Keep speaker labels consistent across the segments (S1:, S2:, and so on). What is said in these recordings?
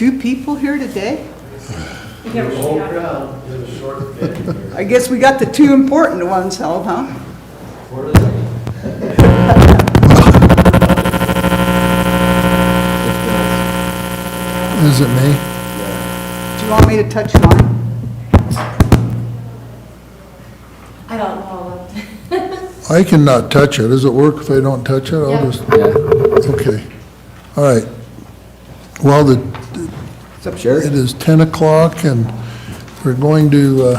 S1: 2 people here today?
S2: The whole crowd did a short bit here.
S1: I guess we got the 2 important ones held, huh?
S2: What are they?
S3: Is it me?
S1: Do you want me to touch mine?
S4: I don't know.
S3: I cannot touch it. Does it work if I don't touch it? I'll
S4: Yeah.
S3: just, okay. All right. Well,
S1: What's up, Sheriff?
S3: it is 10 o'clock and we're going to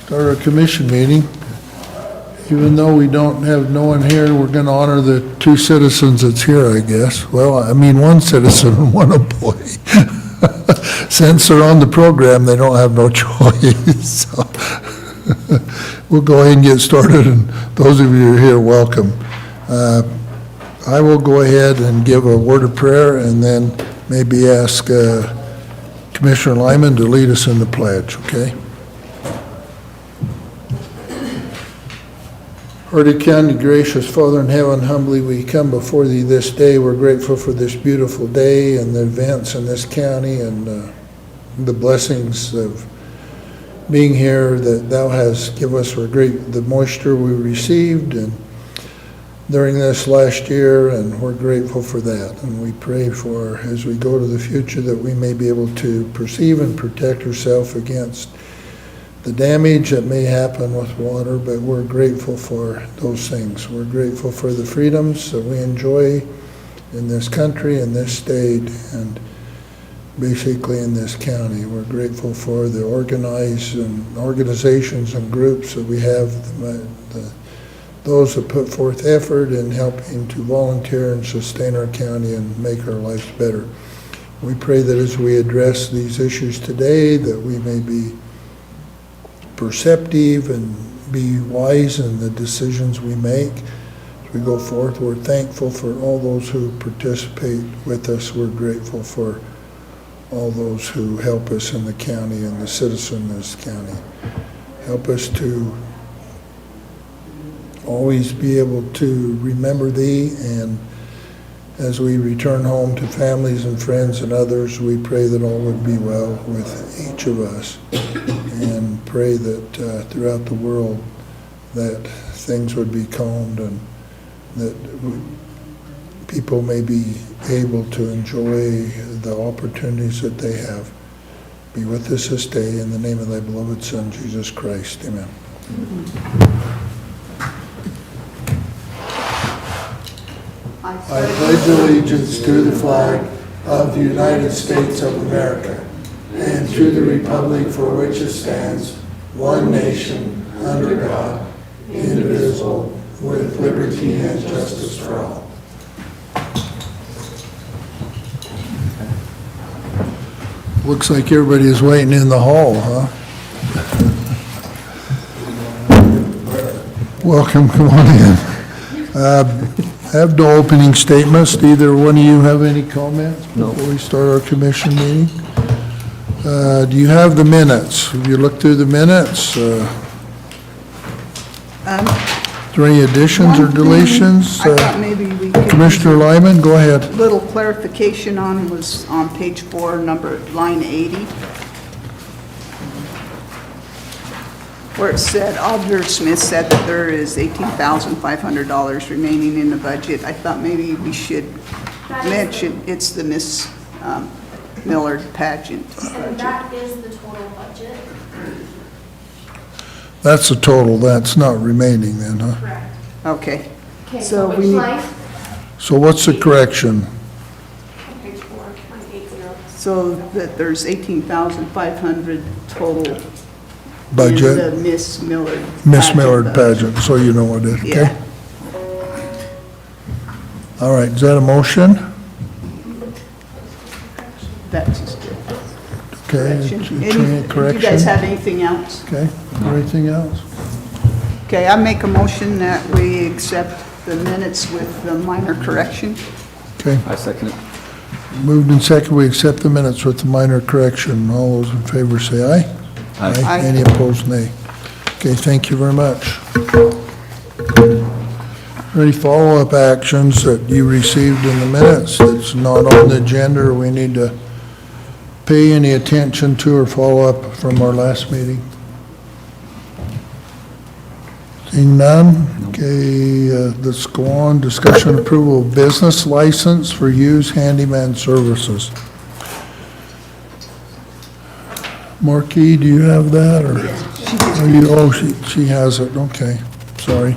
S3: start our commission meeting. Even though we don't have no one here, we're going to honor the 2 citizens that's here, I guess. Well, I mean, 1 citizen and 1 employee. Since they're on the program, they don't have no choice. So we'll go ahead and get started, and those of you who are here, welcome. I will go ahead and give a word of prayer and then maybe ask Commissioner Lyman to lead us in the pledge, okay? Almighty County, gracious Father in heaven, humbly we come before Thee this day. We're grateful for this beautiful day and the events in this county and the blessings of being here that Thou hast given us for the moisture we received and during this last year, and we're grateful for that. And we pray for, as we go to the future, that we may be able to perceive and protect ourselves against the damage that may happen with water, but we're grateful for those things. We're grateful for the freedoms that we enjoy in this country, in this state, and basically in this county. We're grateful for the organizations and groups that we have, those that put forth effort in helping to volunteer and sustain our county and make our lives better. We pray that as we address these issues today, that we may be perceptive and be wise in the decisions we make. As we go forth, we're thankful for all those who participate with us. We're grateful for all those who help us in the county and the citizens of this county. Help us to always be able to remember Thee, and as we return home to families and friends and others, we pray that all would be well with each of us, and pray that throughout the world that things would be calmed and that people may be able to enjoy the opportunities that they have. Be with us this day in the name of Thy beloved Son, Jesus Christ. Amen. I pledge allegiance to the flag of the United States of America and to the republic for which it stands, one nation, under God, indivisible, with liberty and justice for all. Looks like everybody is waiting in the hall, huh? Welcome, come on in. I have no opening statements. Do either one of you have any comments before we start our commission meeting? Do you have the minutes? Have you looked through the minutes? Are there any additions or deletions?
S1: I thought maybe we could.
S3: Commissioner Lyman, go ahead.
S1: Little clarification on was on page 4, line 80. Where it said, Auditor Smith said that there is $18,500 remaining in the budget. I thought maybe we should mention it's the Miss Millard pageant
S4: And
S1: budget.
S4: that is the total budget.
S3: That's the total. That's not remaining then, huh?
S4: Correct.
S1: Okay,
S4: Okay,
S1: So
S4: so
S1: we
S4: which
S1: need-
S4: line?
S3: So what's the correction?
S4: Page 4, line 80.
S1: so that there's 18,500 total
S3: Budget?
S1: in the Miss Millard.
S3: Miss Millard
S1: budget.
S3: pageant, so you know what it is, okay?
S1: Yeah.
S3: All right, is that a motion?
S1: That's just it.
S3: Okay,
S1: Correction.
S3: it's a
S1: Do you
S3: correction.
S1: guys have anything else?
S3: Okay, anything else?
S1: Okay, I make a motion that we accept the minutes with the minor correction.
S3: Okay,
S5: I second it.
S3: moved and second, we accept the minutes with the minor correction. All those in favor say aye.
S1: Aye.
S3: Any opposed, nay. Okay, thank you very much. Any follow-up actions that you received in the minutes that's not on the agenda or we need to pay any attention to or follow up from our last meeting? Seeing none? Okay, let's go on. Discussion approval of business license for Hughes Handyman Services. Marquis, do you have that, or? Are you, oh, she has it, okay, sorry.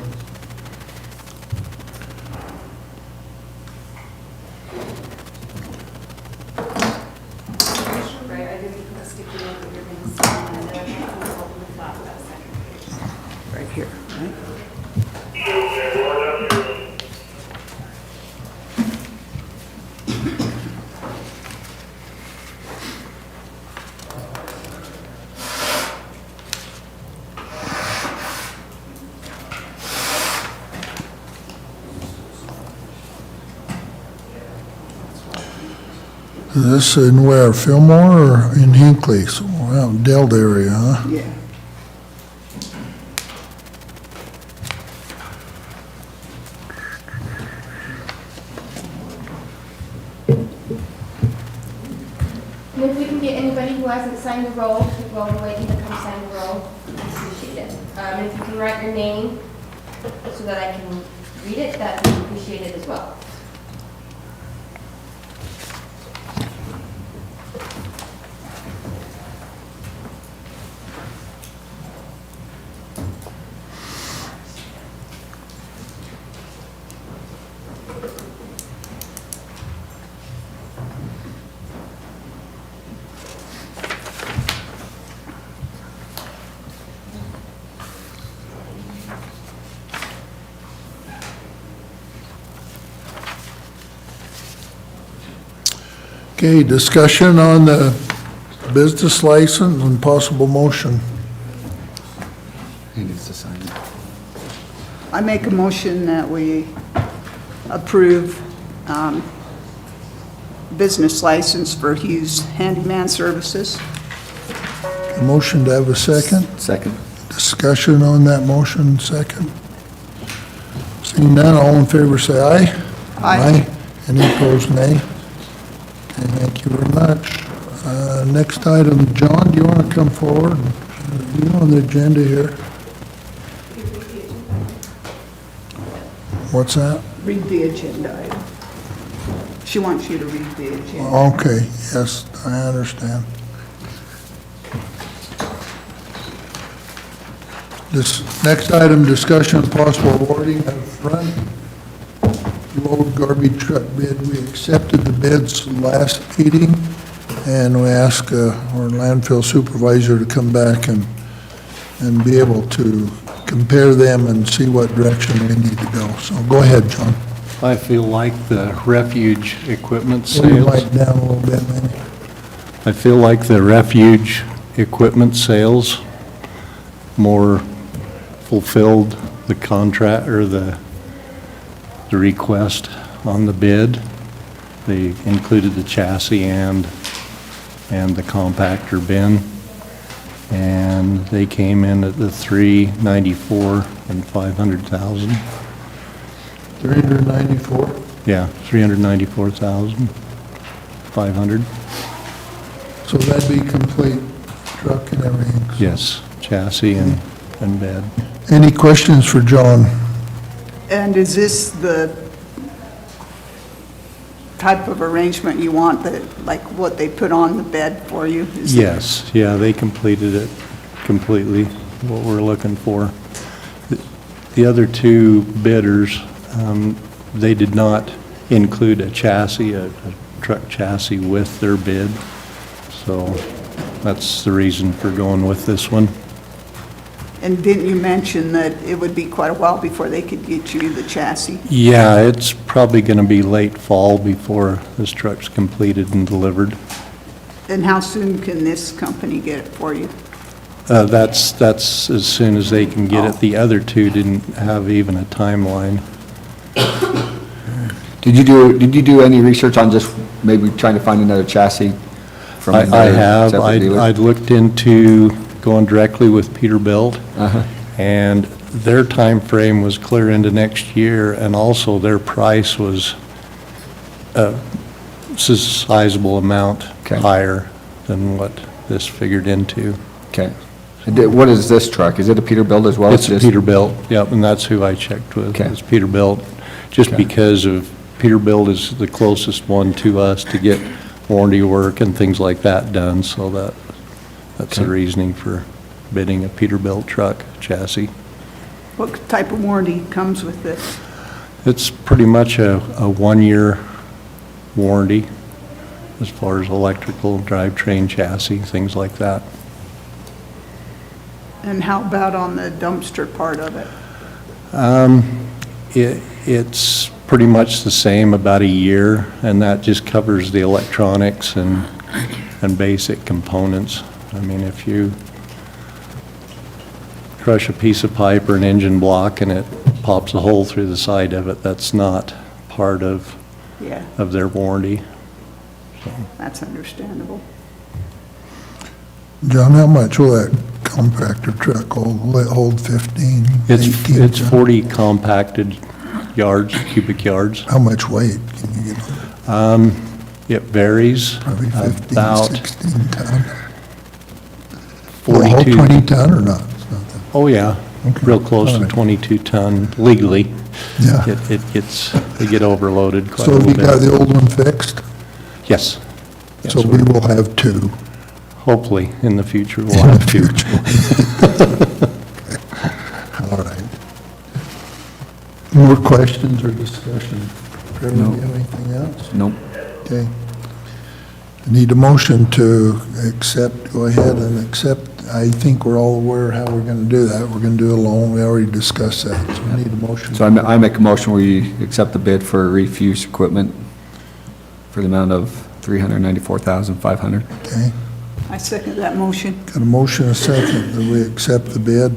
S4: Right, I didn't put a sticky note that you're going to sign, and then I have to open the file for that second page.
S1: Right here, right?
S3: Is this in where, Fillmore or in Hinckley? So, well, Delt area, huh?
S1: Yeah.
S5: And if we can get anybody who hasn't signed the roll, while we're waiting to come sign the roll, I appreciate it. And if you can write your name so that I can read it, that would be appreciated as well.
S3: Okay, discussion on the business license and possible motion.
S6: He needs to sign it.
S1: I make a motion that we approve business license for Hughes Handyman Services.
S3: A motion to have a second?
S6: Second.
S3: Discussion on that motion, second. Seeing none, all in favor say aye.
S1: Aye.
S3: Any opposed, nay? Okay, thank you very much. Next item, John, do you want to come forward? You on the agenda here? What's that?
S1: Read the agenda item. She wants you to read the agenda.
S3: Okay, yes, I understand. This next item, discussion of possible awarding of front load garbage truck bid. We accepted the bids last meeting, and we asked our landfill supervisor to come back and be able to compare them and see what direction we need to go. So go ahead, John.
S7: I feel like the refuge equipment
S3: Pull your
S7: sales,
S3: mic down a little bit, maybe.
S7: I feel like the refuge equipment sales more fulfilled the contract or the request on the bid. They included the chassis and the compactor bin. And they came in at the 394 and 500,000.
S3: 394.
S7: Yeah, 394,500.
S3: So that'd be complete truck and everything.
S7: Yes, chassis and bed.
S3: Any questions for John?
S1: And is this the type of arrangement you want, that, like what they put on the bed for you? Is that-
S7: Yes, yeah, they completed it completely, what we're looking for. The other two bidders, they did not include a chassis, a truck chassis with their bid. So that's the reason for going with this one.
S1: And didn't you mention that it would be quite a while before they could get you the chassis?
S7: Yeah, it's probably going to be late fall before this truck's completed and delivered.
S1: And how soon can this company get it for you?
S7: That's as soon as they can get it. The other two didn't have even a timeline.
S6: Did you do any research on just maybe trying to find another chassis from
S7: I
S6: another
S7: have.
S6: separate dealer?
S7: I'd looked into going directly with Peterbilt,
S6: Uh-huh.
S7: and their time frame was clear into next year, and also their price was a sizable amount
S6: Okay.
S7: higher than what this figured into.
S6: Okay. What is this truck? Is it a Peterbilt as well?
S7: It's a Peterbilt, yep, and that's who I checked with.
S6: Okay.
S7: It's Peterbilt, just
S6: Okay.
S7: because of Peterbilt is the closest one to us to get warranty work and things like that done, so that's the
S6: Okay.
S7: reasoning for bidding a Peterbilt truck chassis.
S1: What type of warranty comes with this?
S7: It's pretty much a one-year warranty as far as electrical, drivetrain, chassis, things like that.
S1: And how about on the dumpster part of it?
S7: It's pretty much the same, about a year, and that just covers the electronics and basic components. I mean, if you crush a piece of pipe or an engine block and it pops a hole through the side of it, that's not part of
S1: Yeah,
S7: their warranty.
S1: that's understandable.
S3: John, how much will that compactor truck hold 15, 18?
S7: It's 40 compacted yards, cubic yards.
S3: How much weight can you get on it?
S7: It varies
S3: Probably 15,
S7: about
S3: 16 ton? Will it hold
S7: 42.
S3: 20 ton or not? It's not that-
S7: Oh, yeah,
S3: Okay.
S7: real close
S3: All
S7: to
S3: right.
S7: 22 ton legally.
S3: Yeah.
S7: They get overloaded quite a
S3: So have
S7: little
S3: you got
S7: bit.
S3: the old one fixed?
S7: Yes. Yes,
S3: So we will have two.
S7: hopefully, in the future, we'll have to.
S3: All right. More questions or discussion? Trevor,
S6: No.
S3: you have anything else?
S6: Nope.
S3: Okay. I need a motion to accept, go ahead and accept. I think we're all aware how we're going to do that. We're going to do it alone. We already discussed that, so we need a motion.
S6: So I make a motion, we accept the bid for refuse equipment for the amount of $394,500.
S3: Okay.
S1: I second that motion.
S3: Got a motion, a second, that we accept the bid,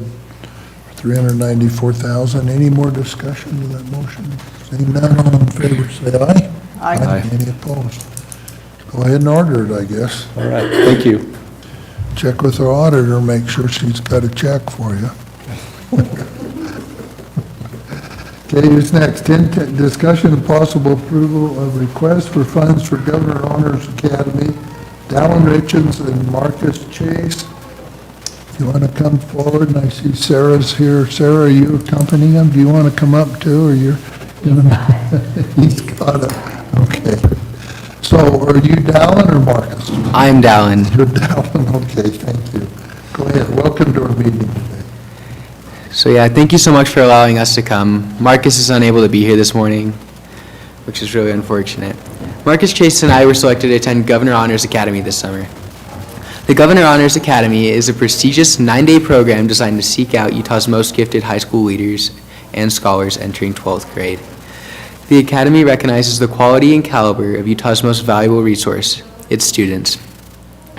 S3: $394,000. Any more discussion to that motion? Seeing none, all in favor, say aye.
S1: Aye.
S3: Any opposed? Go ahead and order it, I guess.
S7: All right, thank you.
S3: Check with our auditor, make sure she's got a check for you. Okay, who's next? 10, discussion and possible approval of request for funds for Governor Honors Academy, Dallin Richards and Marcus Chase. If you want to come forward, and I see Sarah's here. Sarah, are you accompanying them? Do you want to come up too, or you're? He's got it, okay. So, are you Dallin or Marcus?
S8: I'm Dallin.
S3: You're Dallin, okay, thank you. Go ahead, welcome to our meeting today.
S8: So yeah, thank you so much for allowing us to come. Marcus is unable to be here this morning, which is really unfortunate. Marcus Chase and I were selected to attend Governor Honors Academy this summer. The Governor Honors Academy is a prestigious 9-day program designed to seek out Utah's most gifted high school leaders and scholars entering 12th grade. The Academy recognizes the quality and caliber of Utah's most valuable resource, its students.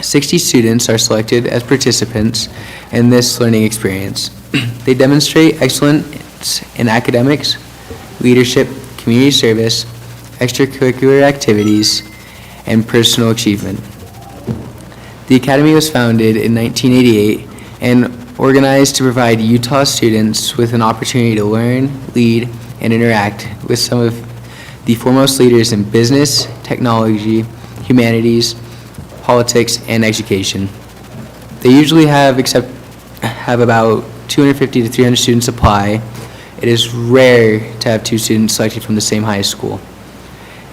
S8: 60 students are selected as participants in this learning experience. They demonstrate excellence in academics, leadership, community service, extracurricular activities, and personal achievement. The Academy was founded in 1988 and organized to provide Utah students with an opportunity to learn, lead, and interact with some of the foremost leaders in business, technology, humanities, politics, and education. They usually have about 250 to 300 students apply. It is rare to have 2 students selected from the same high school,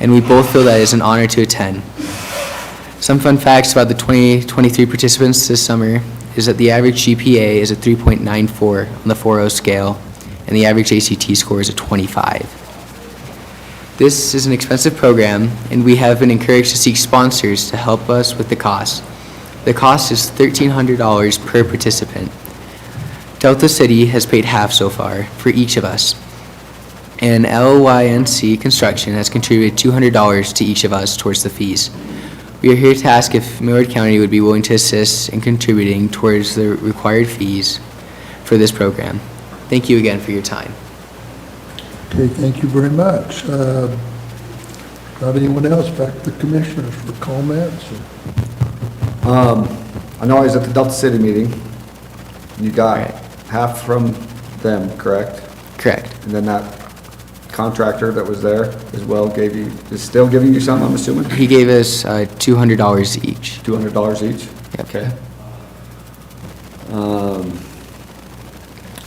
S8: and we both feel that it is an honor to attend. Some fun facts about the 2023 participants this summer is that the average GPA is a 3.94 on the 4.0 scale, and the average ACT score is a 25. This is an expensive program, and we have been encouraged to seek sponsors to help us with the cost. The cost is $1,300 per participant. Delta City has paid half so far for each of us, and LYNC Construction has contributed $200 to each of us towards the fees. We are here to ask if Millard County would be willing to assist in contributing towards the required fees for this program. Thank you again for your time.
S3: Okay, thank you very much. Got anyone else? Back to the commissioners for comments?
S6: I know I was at the Delta City meeting. You got half from them, correct?
S8: Correct.
S6: And then that contractor that was there as well is still giving you some, I'm assuming?
S8: He gave us $200 each.
S6: $200 each?
S8: Yep.
S6: Okay.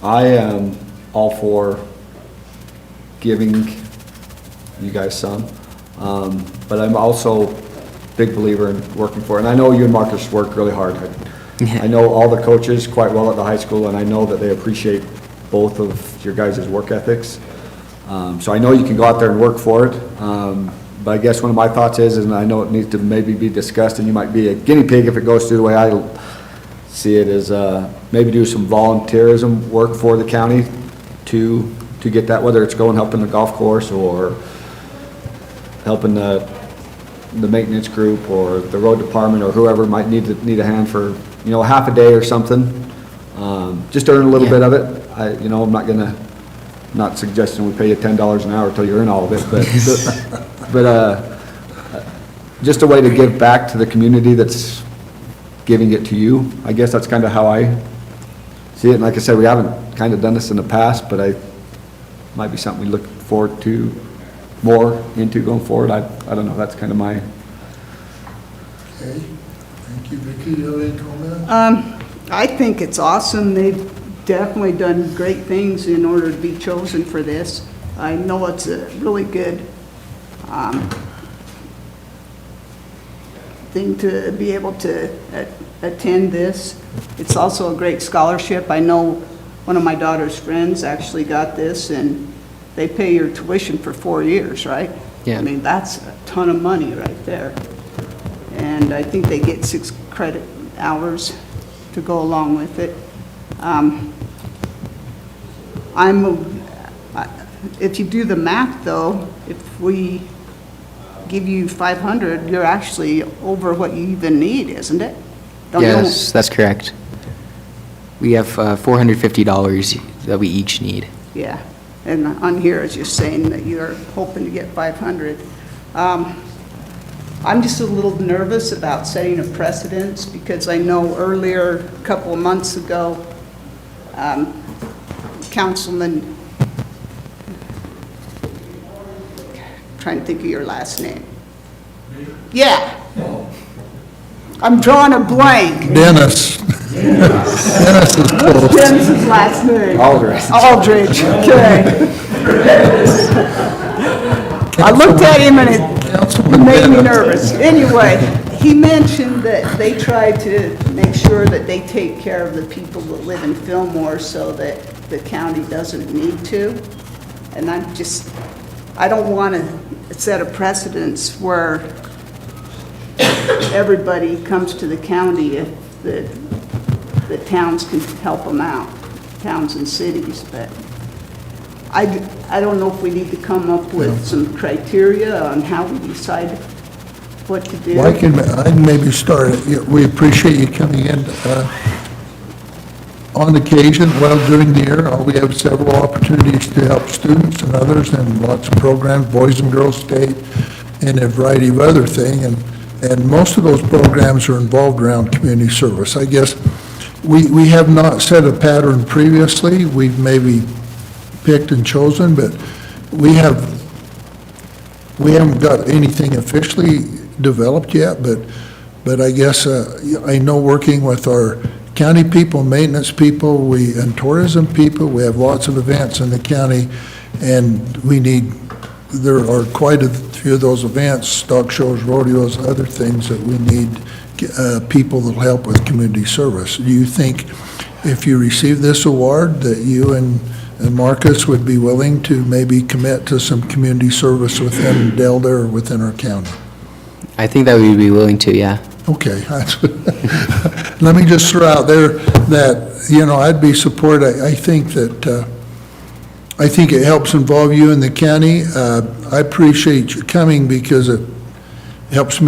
S6: I am all for giving you guys some, but I'm also a big believer in working for it. And I know you and Marcus work really hard. I know all the coaches quite well at the high school, and I know that they appreciate both of your guys' work ethics. So I know you can go out there and work for it. But I guess one of my thoughts is, and I know it needs to maybe be discussed, and you might be a guinea pig if it goes through the way I see it, is maybe do some volunteerism work for the county to get that, whether it's going helping the golf course or helping the maintenance group or the road department or whoever might need a hand for, you know, half a day or something. Just earn a little bit of it. I'm not suggesting we pay you $10 an hour till you earn all of it, but just a way to give back to the community that's giving it to you. I guess that's kind of how I see it. And like I said, we haven't kind of done this in the past, but might be something we look forward to more into going forward. I don't know, that's kind of my...
S3: Okay, thank you. Vicki, you have any comment?
S1: I think it's awesome. They've definitely done great things in order to be chosen for this. I know it's a really good thing to be able to attend this. It's also a great scholarship. I know one of my daughter's friends actually got this, and they pay your tuition for 4 years, right?
S8: Yeah.
S1: I mean, that's a ton of money right there. And I think they get 6 credit hours to go along with it. If you do the math, though, if we give you 500, you're actually over what you even need, isn't it? Don't you?
S8: Yes, that's correct. We have $450 that we each need.
S1: Yeah, and on here it's just saying that you're hoping to get 500. I'm just a little nervous about setting a precedence because I know earlier, a couple of months ago, Councilman, trying to think of your last name. Yeah. I'm drawing a blank.
S3: Dennis. Dennis is close.
S1: Dennis's last name.
S6: Aldridge.
S1: Aldridge, okay. I looked at him and it made me nervous. Anyway, he mentioned that they try to make sure that they take care of the people that live in Fillmore so that the county doesn't need to. And I don't want to set a precedence where everybody comes to the county if the towns can help them out, towns and cities, but I don't know if we need to come up with some criteria on how we decide what to do.
S3: Well, I can maybe start it. We appreciate you coming in. On occasion, well, during the year, we have several opportunities to help students and others and lots of programs, Boys and Girls State, and a variety of other things. And most of those programs are involved around community service. I guess we have not set a pattern previously. We've maybe picked and chosen, but we haven't got anything officially developed yet. But I guess I know working with our county people, maintenance people, and tourism people, we have lots of events in the county, and there are quite a few of those events, stock shows, rodeos, other things that we need people that will help with community service. Do you think if you receive this award that you and Marcus would be willing to maybe commit to some community service within Delta or within our county?
S8: I think that we'd be willing to, yeah.
S3: Okay. Let me just throw out there that, I'd be supportive. I think it helps involve you in the county. I appreciate you coming because it helps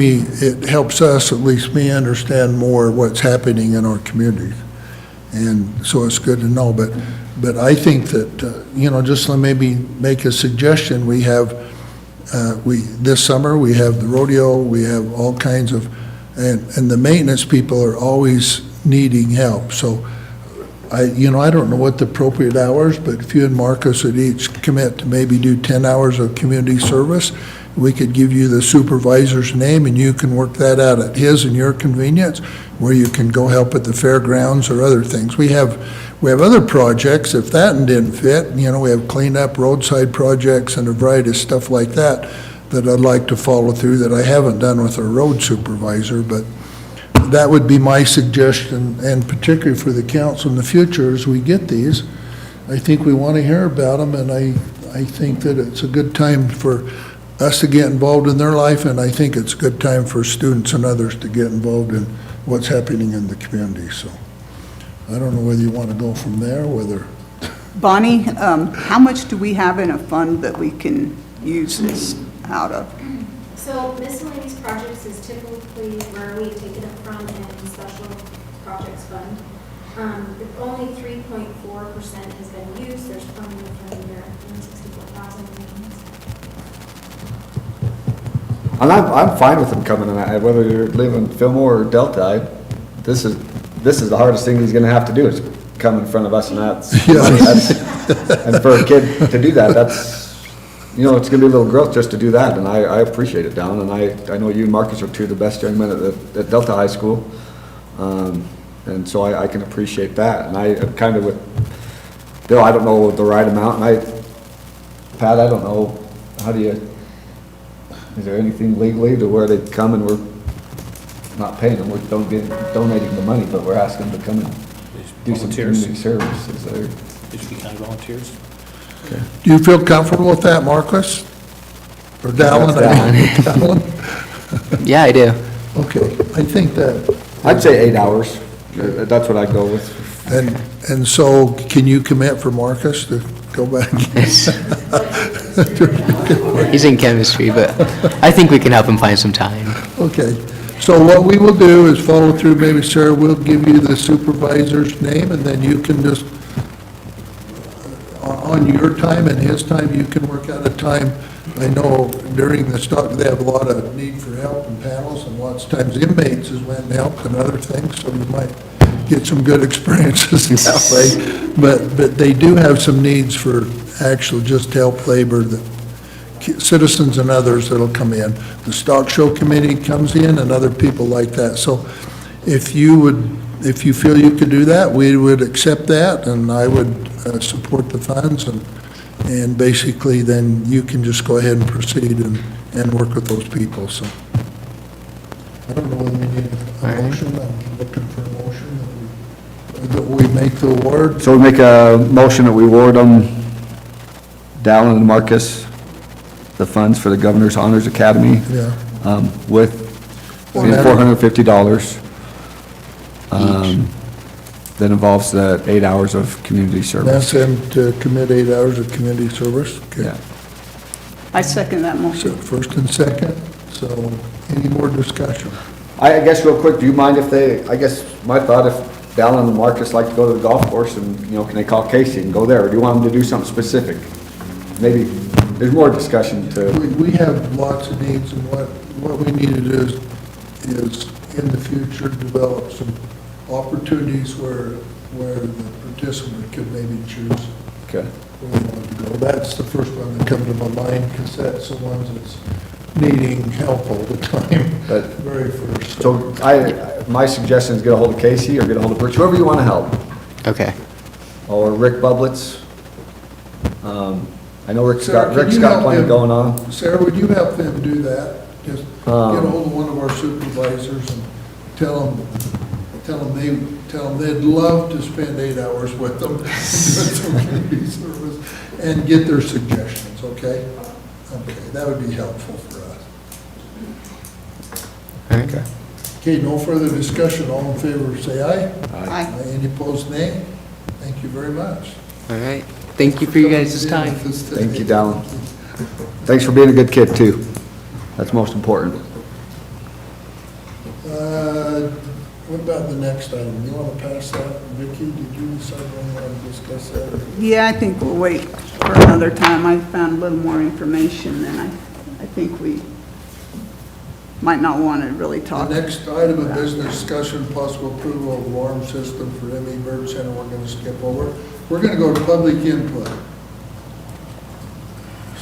S3: us, at least me, understand more what's happening in our communities. And so it's good to know. But I think that, just let maybe make a suggestion. We have, this summer, we have the rodeo, we have all kinds of, and the maintenance people are always needing help. So I don't know what the appropriate hours, but if you and Marcus would each commit to maybe do 10 hours of community service, we could give you the supervisor's name, and you can work that out at his and your convenience, where you can go help at the fairgrounds or other things. We have other projects, if that didn't fit, we have cleanup, roadside projects, and a variety of stuff like that I'd like to follow through that I haven't done with our road supervisor, but that would be my suggestion, and particularly for the council in the future, as we get these, I think we want to hear about them, and I think that it's a good time for us to get involved in their life, and I think it's a good time for students and others to get involved in what's happening in the community, so I don't know whether you want to go from there, whether...
S1: Bonnie, how much do we have in a fund that we can use this out of?
S4: So miscellaneous projects is typically where we take it up from in special projects fund. Only 3.4% has been used. There's plenty of money there, 164,000 remains.
S6: And I'm fine with him coming, and whether you live in Fillmore or Delta, this is the hardest thing he's gonna have to do, is come in front of us, and and for a kid to do that, that's, it's gonna be a little growth just to do that, and I appreciate it, Dallin, and I know you and Marcus are two of the best young men at Delta High School, and so I can appreciate that, and I kind of with Bill, I don't know the right amount, and Pat, I don't know, is there anything legally to where they come and we're not paying them, we're donating the money, but we're asking them to come and do some community service? Is there?
S9: It should be county volunteers.
S6: Okay.
S3: Do you feel comfortable with that, Marcus? Or Dallin? Dallin?
S8: Yeah, I do.
S3: Okay, I think that...
S6: I'd say 8 hours, that's what I'd go with.
S3: And so, can you commit for Marcus to go back?
S8: He's in chemistry, but I think we can help him find some time.
S3: Okay, so what we will do is follow through, maybe Sarah will give you the supervisor's name, and then you can just, on your time and his time, you can work out a time. I know during the stock, they have a lot of need for help in panels, and lots of times inmates is when help and other things, so you might get some good experiences that way. But they do have some needs for actual just help labor, that citizens and others that'll come in. The stock show committee comes in and other people like that. So if you feel you could do that, we would accept that, and I would support the funds, and basically then you can just go ahead and proceed and work with those people, so. I don't know whether we need a motion. I'm looking for a motion that we make the award.
S6: So we make a motion that we award them, Dallin and Marcus, the funds for the Governor's Honors Academy,
S3: Yeah.
S6: with $450. That involves the 8 hours of community service.
S3: That's them to commit 8 hours of community service. Okay.
S6: Yeah.
S1: I second that
S3: So
S1: motion.
S3: first and second, so any more discussion?
S6: I guess real quick, do you mind if I guess my thought, if Dallin and Marcus like to go to the golf course, and, can they call Casey and go there, or do you want them to do something specific? Maybe, there's more discussion to,
S3: We have lots of needs, and what we need to do is in the future, develop some opportunities where the participant could maybe choose
S6: okay.
S3: where they want to go. That's the first one that comes to my mind, because that's the ones that's needing help all the time,
S6: But-
S3: very first.
S6: So my suggestion is get a hold of Casey, or get a hold of Rich, whoever you want to help,
S8: Okay.
S6: or Rick Bublitz. I know Rick's
S3: Sarah, can
S6: got
S3: you help
S6: plenty
S3: him?
S6: going on.
S3: Sarah, would you help them do that? Just get a hold of one of our supervisors and tell them they'd love to spend 8 hours with them, doing some community service, and get their suggestions, okay? Okay, that would be helpful for us.
S8: Okay.
S3: Okay, no further discussion. All in favor, say aye.
S1: Aye.
S3: Any opposed, nay? Thank you very much.
S8: All right. Thank you for you guys' time.
S6: Thank you, Dallin. Thanks for being a good kid, too. That's most important.
S3: What about the next item? You want to pass that? Vicki, did you decide when you want to discuss that?
S1: Yeah, I think we'll wait for another time. I found a little more information than I think we might not want to really talk.
S3: The next item of business, discussion, possible approval of alarm system for ME Bird Center, we're gonna skip over. We're gonna go to public input.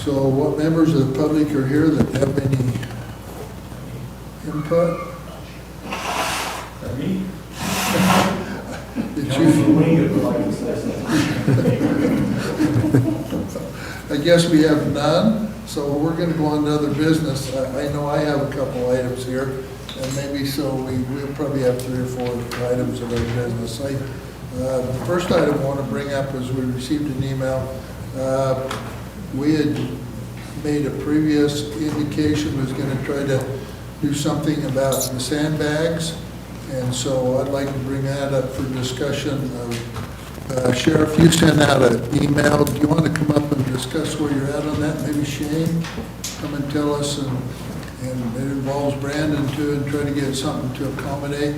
S3: So what members of the public are here that have any input?
S2: Me?
S3: Did
S2: Councilman
S3: you?
S2: Wing would like to say something.
S3: I guess we have none, so we're gonna go on to other business. I know I have a couple items here, and maybe so we'll probably have 3 or 4 items of our business. The first item I want to bring up is we received an email. We had made a previous indication was gonna try to do something about the sandbags, and so I'd like to bring that up for discussion. Sheriff, you sent out an email. Do you want to come up and discuss where you're at on that? Maybe Shane, come and tell us, and it involves Brandon too, and try to get something to accommodate.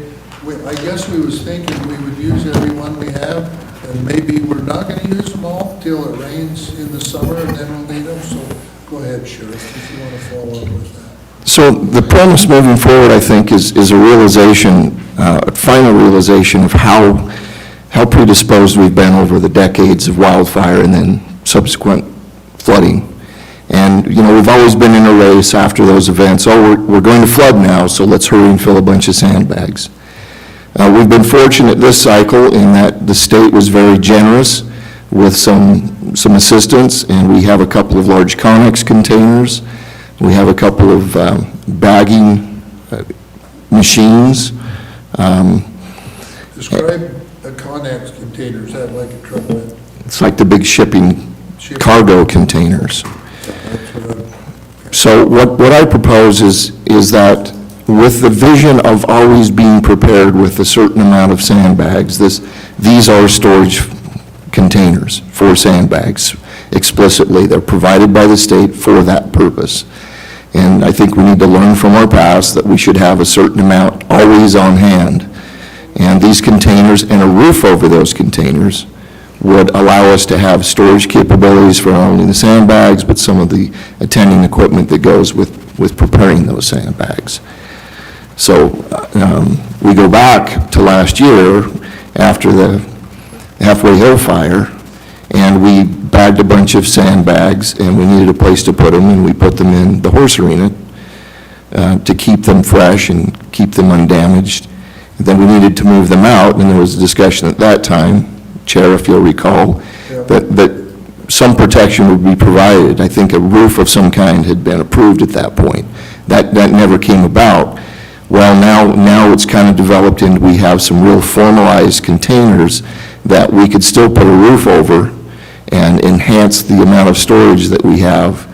S3: I guess we was thinking we would use every one we have, and maybe we're not going to use them all till it rains in the summer, and then we'll need them. So go ahead, Sheriff, if you want to follow up with that.
S9: So the premise moving forward, I think, is a realization, a final realization of how predisposed we've been over the decades of wildfire and then subsequent flooding. And, you know, we've always been in a race after those events. Oh, we're going to flood now, so let's hurry and fill a bunch of sandbags. We've been fortunate this cycle in that the state was very generous with some assistance, and we have a couple of large Connex containers. We have a couple of bagging machines.
S3: Describe a Connex container. Is that like a truck bed?
S9: It's like the big shipping cargo containers.
S3: That's what I'm-
S9: So what I propose is that with the vision of always being prepared with a certain amount of sandbags, these are storage containers for sandbags explicitly. They're provided by the state for that purpose. And I think we need to learn from our past that we should have a certain amount always on hand. And these containers and a roof over those containers would allow us to have storage capabilities for not only the sandbags, but some of the attending equipment that goes with preparing those sandbags. So we go back to last year after the Halfway Hill fire, and we bagged a bunch of sandbags, and we needed a place to put them, and we put them in the horse arena to keep them fresh and keep them undamaged. And then we needed to move them out, and there was a discussion at that time, Chair, if you'll recall, that some protection would be provided. I think a roof of some kind had been approved at that point. That never came about. Well, now it's kind of developed into we have some real formalized containers that we could still put a roof over and enhance the amount of storage that we have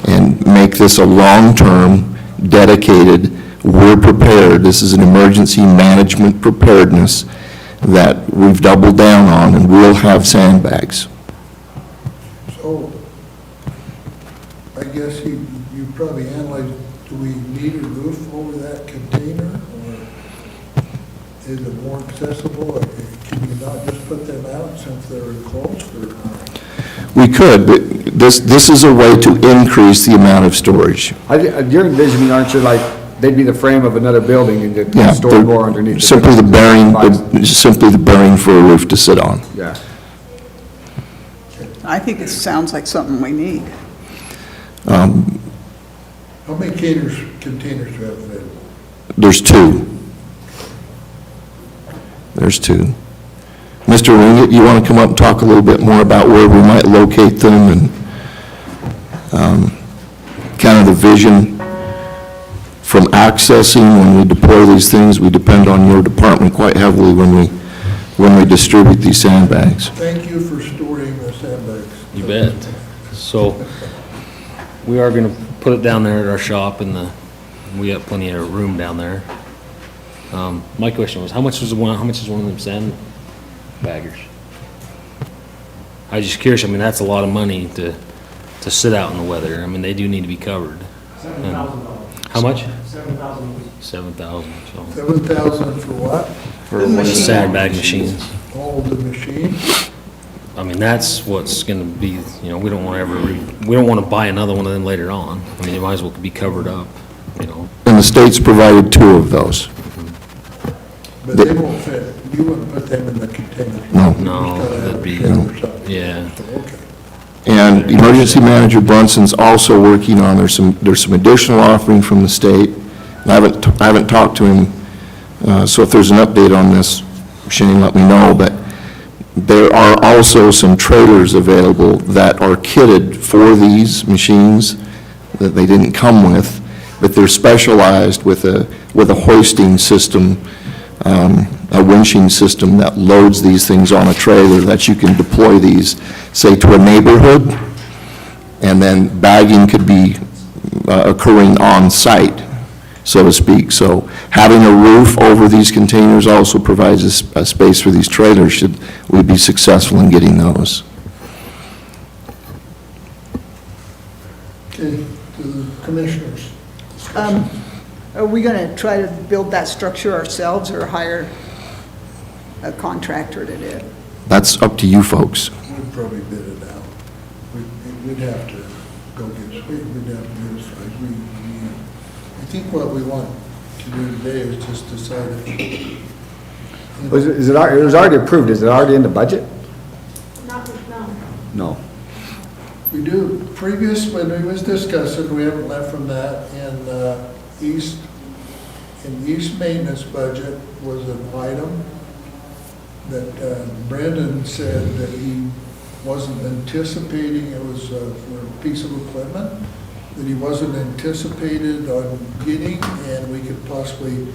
S9: and make this a long-term, dedicated, we're prepared. This is an emergency management preparedness that we've doubled down on, and we'll have sandbags.
S3: So I guess you probably analyzed, do we need a roof over that container, or is it more accessible? Or can you not just put them out since they're enclosed, or?
S9: We could, but this is a way to increase the amount of storage.
S6: You're envisioning, aren't you, like, they'd be the frame of another building and
S9: Yeah,
S6: you'd store more underneath.
S9: Simply the bearing for a roof to sit on.
S6: Yeah.
S1: I think it sounds like something we need.
S3: How many containers do you have available?
S9: There's two. There's two. Mr. Ringett, you want to come up and talk a little bit more about where we might locate them and kind of the vision from accessing when we deploy these things? We depend on your department quite heavily when we distribute these sandbags.
S3: Thank you for storing the sandbags.
S10: You bet. So, we are gonna put it down there at our shop we got plenty of room down there. My question was, how much is one of them sandbaggers? I was just curious, I mean, that's a lot of money to sit out in the weather. I mean, they do need to be covered.
S2: $7,000.
S10: How much?
S2: $7,000.
S10: 7,000, so.
S3: 7,000 for what?
S10: For the sandbag machines.
S3: All the machine?
S10: I mean, that's what's gonna be, we don't wanna buy another one of them later on. I mean, it might as well be covered up,
S9: And the state's provided 2 of those.
S3: But they won't fit, you wouldn't put them in the container?
S9: No.
S10: No, that'd be-
S3: Okay.
S10: Yeah.
S9: And Emergency Manager Brunson's also working on, there's some additional offering from the state. I haven't talked to him, so if there's an update on this, Shane, let me know, but there are also some trailers available that are kitted for these machines that they didn't come with, but they're specialized with a hoisting system, a winching system that loads these things on a trailer, that you can deploy these, say, to a neighborhood, and then bagging could be occurring on site, so to speak. So having a roof over these containers also provides a space for these trailers, should we be successful in getting those.
S3: Okay, to the commissioners.
S1: Are we going to try to build that structure ourselves or hire a contractor to do it?
S9: That's up to you folks.
S3: We'd probably bid it out. We'd have to go get, we'd have to do this, right? I think what we want to do today is just decide if.
S6: It was already approved, is it already in the budget?
S4: Not, no.
S6: No.
S3: We do, when we was discussing, we haven't left from that, in East maintenance budget was an item that Brandon said that he wasn't anticipating, it was for a piece of equipment that he wasn't anticipated on getting, and we could possibly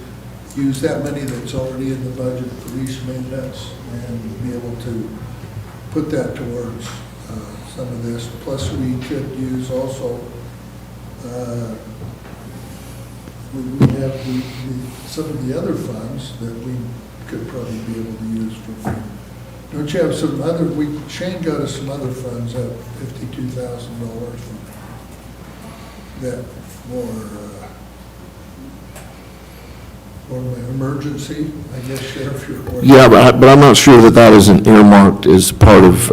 S3: use that money that's already in the budget for East maintenance and be able to put that towards some of this. Plus, we could use also, we have some of the other funds that we could probably be able to use for. Don't you have some other, Shane got us some other funds at $52,000 that for the emergency, I guess, Sheriff, you're.
S9: Yeah, but I'm not sure that isn't earmarked as part of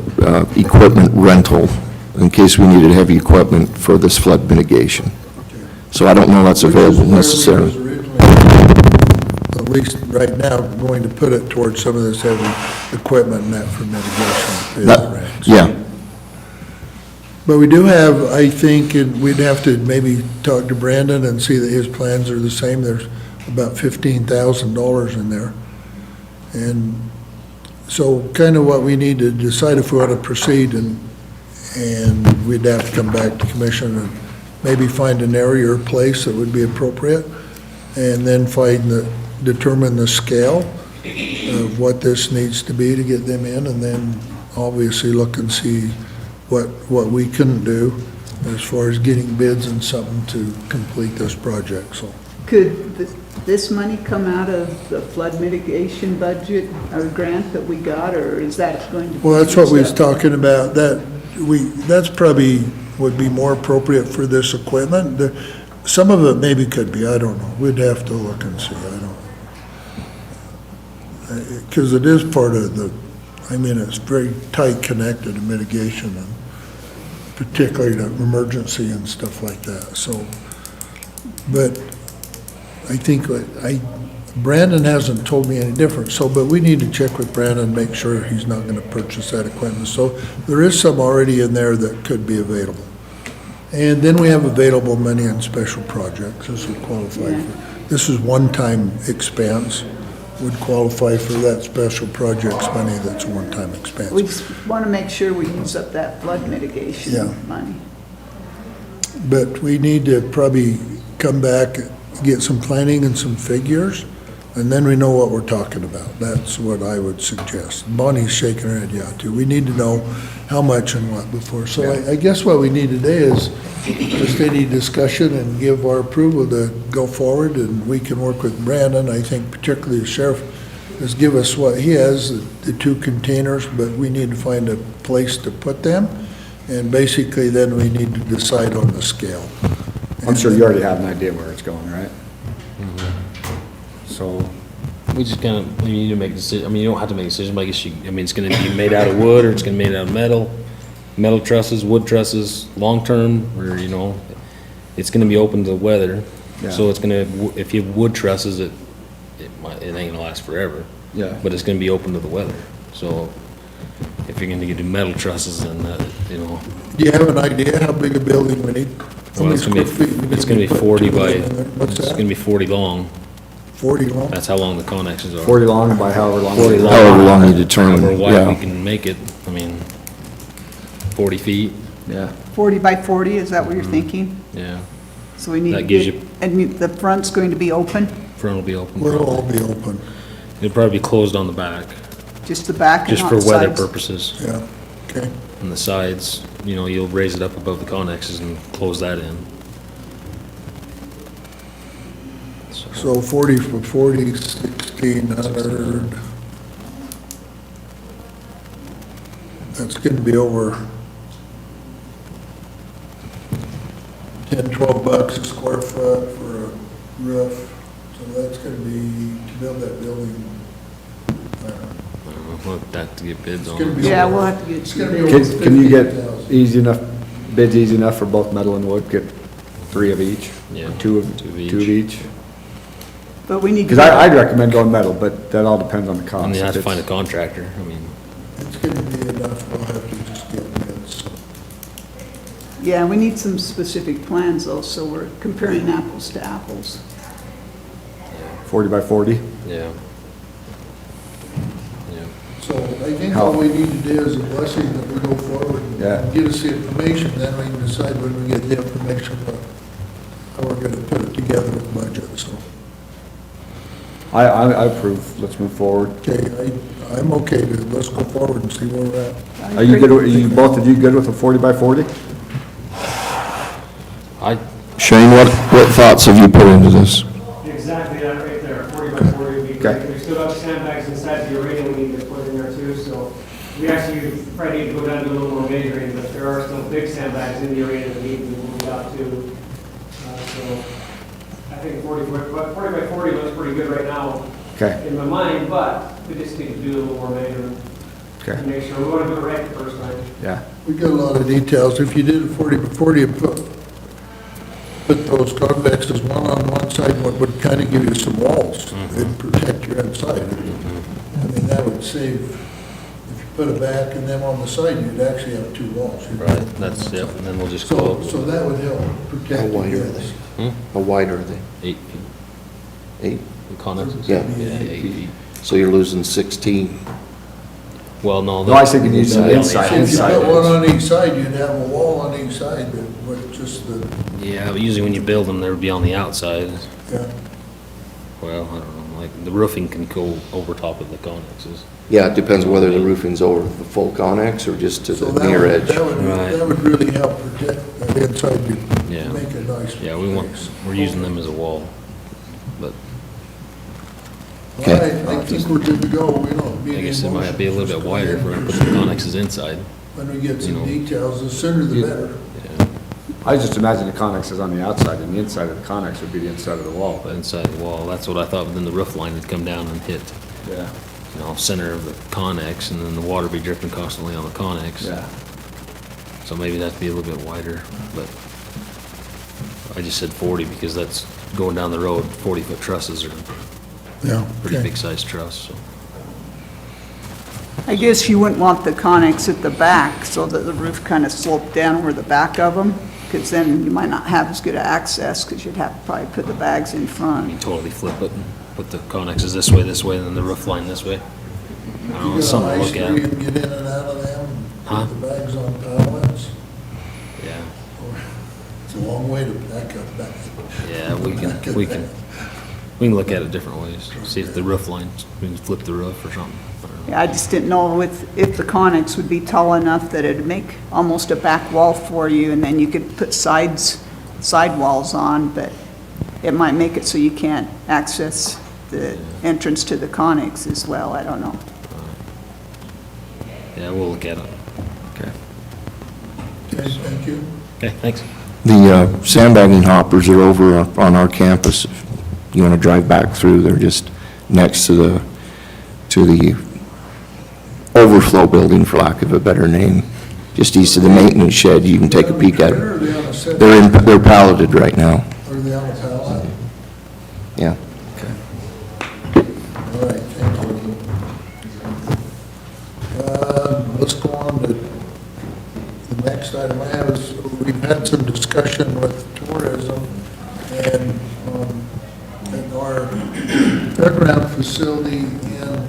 S9: equipment rental, in case we needed heavy equipment for this flood mitigation. So I don't know that's available necessarily.
S3: Which is where we was originally, at least right now, going to put it towards some of this heavy equipment and that for mitigation.
S9: Yeah,
S3: But we do have, I think, and we'd have to maybe talk to Brandon and see that his plans are the same. There's about $15,000 in there. And so kind of what we need to decide if we want to proceed, and we'd have to come back to commission and maybe find an area or place that would be appropriate, and then determine the scale of what this needs to be to get them in, and then obviously look and see what we couldn't do as far as getting bids and something to complete this project, so.
S1: Could this money come out of the flood mitigation budget or grant that we got, or is that going to be?
S3: Well, that's what we was
S1: used up?
S3: talking about, that's probably would be more appropriate for this equipment. Some of it maybe could be, I don't know, we'd have to look and see, I don't. Because it is part of it's very tight connected to mitigation, and particularly to emergency and stuff like that, so. But I think, Brandon hasn't told me any different, but we need to check with Brandon and make sure he's not gonna purchase that equipment. So there is some already in there that could be available. And then we have available money in special projects. This would qualify for, this is one-time expense, would qualify for that special projects money that's a one-time expense.
S1: We just want to make sure we use up that flood
S3: Yeah.
S1: mitigation money.
S3: But we need to probably come back, get some planning and some figures, and then we know what we're talking about. That's what I would suggest. Bonnie's shaking her head, yeah, too. We need to know how much and what before. So I guess what we need today is just any discussion and give our approval to go forward, and we can work with Brandon. I think particularly the sheriff has give us what he has, the 2 containers, but we need to find a place to put them. And basically then we need to decide on the scale.
S6: I'm sure you already have an idea where it's going, right? So,
S10: We just kind of, we need to make a decision, you don't have to make a decision, but I guess it's gonna be made out of wood, or it's gonna be made out of metal trusses, wood trusses, long-term, or, it's gonna be open to weather.
S6: Yeah.
S10: So it's gonna, if you have wood trusses, it ain't gonna last forever.
S6: Yeah.
S10: But it's gonna be open to the weather. So if you're gonna do metal trusses, then, you know,
S3: Do you have an idea how big a building we need? How
S10: well,
S3: many
S10: it's gonna
S3: square feet we
S10: be, it's
S3: need
S10: gonna be
S3: to put
S10: 40
S3: together
S10: by,
S3: in there? What's
S10: it's
S3: that?
S10: gonna be 40 long.
S3: 40 long?
S10: That's how long the connexes are.
S6: 40 long by however long.
S10: 40 long.
S9: However long you determine,
S10: However wide
S9: yeah.
S10: we can make it. I mean, 40 feet,
S6: Yeah.
S1: 40 by 40, is that what you're thinking?
S10: yeah.
S1: So we need to
S10: That gives
S1: get,
S10: you-
S1: and the front's going to be open,
S10: Front will be open.
S3: We'll
S10: probably.
S3: all be open,
S10: It'll probably be closed on the back,
S1: just the back and
S10: just
S1: not
S10: for weather
S1: sides?
S10: purposes.
S3: yeah, okay.
S10: And the sides, you know, you'll raise it up above the connexes and close that in.
S3: So 40 for 40, 1,600. That's gonna be over 10, 12 bucks a square foot for a roof. So that's gonna be, to build that building,
S10: I don't know, we'll have to get bids
S3: it's
S10: on
S3: gonna
S10: it.
S3: be.
S1: Yeah,
S3: over-
S1: we'll have to get
S3: It's gonna be
S1: you.
S3: over
S6: Can you get
S3: 15,000.
S6: easy enough, bids easy enough for both metal and wood, get 3 of each?
S10: Yeah,
S6: Or two of
S10: two of each.
S6: each?
S1: But we need to.
S6: Because I'd recommend going metal, but that all depends on the cost.
S10: And you have to
S6: If
S10: find a
S6: it's-
S10: contractor, I mean,
S3: It's gonna be enough, we'll have to just get bids.
S1: Yeah, we need some specific plans though, so we're comparing apples to apples.
S6: 40 by 40?
S10: yeah. Yeah,
S3: So I think all we need to do is a blessing that we go forward
S6: Yeah.
S3: and give us the information, then we can decide when we get the information how we're gonna put it together with budget, so.
S6: I approve, let's move forward.
S3: Okay, I'm okay to, let's go forward and see where we're at.
S6: Are you good, are you, both of you good with a 40 by 40?
S9: Shane, what thoughts have you put into this?
S2: Exactly that right there, 40 by 40 would be great.
S6: Okay.
S2: We've still got the sandbags inside the arena we need to put in there too, so we actually probably need to go down and do a little more measuring, but there are some big sandbags in the arena that need to be moved out too. So I think 40 by 40 looks pretty good right now
S6: Okay,
S2: in my mind, but we just need to do a little more measuring to
S6: okay,
S2: make sure we want to do it right the first time.
S6: yeah.
S3: We got a lot of details. If you did a 40 by 40 and put those convexes one on one side, what would kind of give you some walls and protect your inside. I mean, that would save, if you put a back and them on the side, you'd actually have 2 walls. You'd
S10: right,
S3: have
S10: that's,
S3: one
S10: yep,
S3: side.
S10: and then we'll just
S3: So,
S10: go
S3: so that would help protect.
S11: How wide
S3: you
S11: are
S3: guys.
S11: they? How wide are they?
S10: 8 feet.
S11: 8?
S10: The connexes?
S11: Yeah.
S10: Yeah, 8 feet.
S11: So you're losing 16.
S10: Well, no.
S6: No, I was thinking you said inside,
S3: If you
S6: inside.
S3: put one on each side, you'd have a wall on each side that would just the,
S10: Yeah, but usually when you build them, they would be on the outside.
S3: yeah.
S10: Well, I don't know, like, the roofing can go over top of the connexes.
S11: Yeah, it depends whether the roofing's over the full connex or just to
S3: So
S11: the
S3: that
S11: near
S3: would,
S11: edge.
S10: Right.
S3: that would really help protect that inside,
S10: Yeah.
S3: make a nice.
S10: Yeah, we're using them as a wall, but
S3: All right, I think we're good to go, you know.
S10: I guess it might be a little bit wider if we're gonna put the connexes inside.
S3: When we get
S10: you
S3: some
S10: know.
S3: details, the sooner the
S6: Yeah.
S3: better.
S10: Yeah,
S6: I just imagine the connex is on the outside, and the inside of the connex would be the inside of the wall,
S10: but
S6: but,
S10: inside the wall, that's what I thought, but then the roof line would come down and hit,
S6: yeah,
S10: you know, center of the connex, and then the water be dripping constantly on the connex.
S6: yeah.
S10: So maybe that'd be a little bit wider, but I just said 40 because that's going down the road, 40-foot trusses are
S3: Yeah.
S10: pretty
S3: okay.
S10: big sized truss, so.
S1: I guess you wouldn't want the connex at the back so that the roof kind of sloped down over the back of them, because then you might not have as good access, because you'd have to probably put the bags in
S10: You
S1: front.
S10: totally flip it and put the connexes this way, and then the roof line this way. I don't know,
S3: You
S10: it's
S3: got
S10: something
S3: a
S10: to
S3: nice
S10: look
S3: tree
S10: at.
S3: and get in and out of them,
S10: Huh?
S3: put the bags on pallets.
S10: Yeah,
S3: It's a long way to back up back.
S10: yeah, we can look at it different ways. See if the roof line, we can flip the roof or something. I don't know.
S1: Yeah, I just didn't know if the connex would be tall enough that it'd make almost a back wall for you, and then you could put side walls on, but it might make it so you can't access the entrance to the connex as well, I don't know.
S10: Yeah, we'll look at it.
S6: Okay.
S3: Okay, thank you.
S10: Okay, thanks.
S9: The sandbagging hoppers are over on our campus. If you want to drive back through, they're just next to the overflow building, for lack of a better name, just east of the maintenance shed. You can take a peek at
S3: Where
S9: it.
S3: are they on a set?
S9: They're palleted right now.
S3: Are they on a pallet? next item I have is, we've had some discussion with tourism, and at our fairground facility in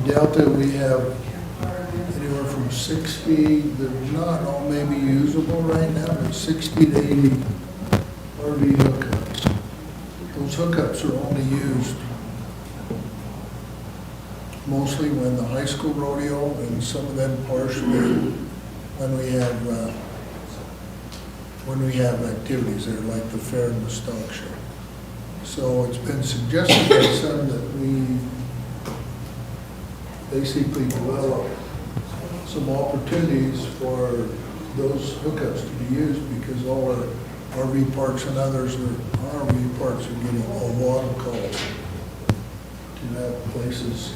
S3: Delta, we have anywhere from 60, they're not all maybe usable right now, but 60 to 80 RV hookups. Those hookups are only used mostly when the high school rodeo, and some of them partially when we have activities there, like the fair and the stock show. So it's been suggested by some that we basically develop some opportunities for those hookups to be used, because all our RV parks and others, our RV parks are getting a lot of calls to have places,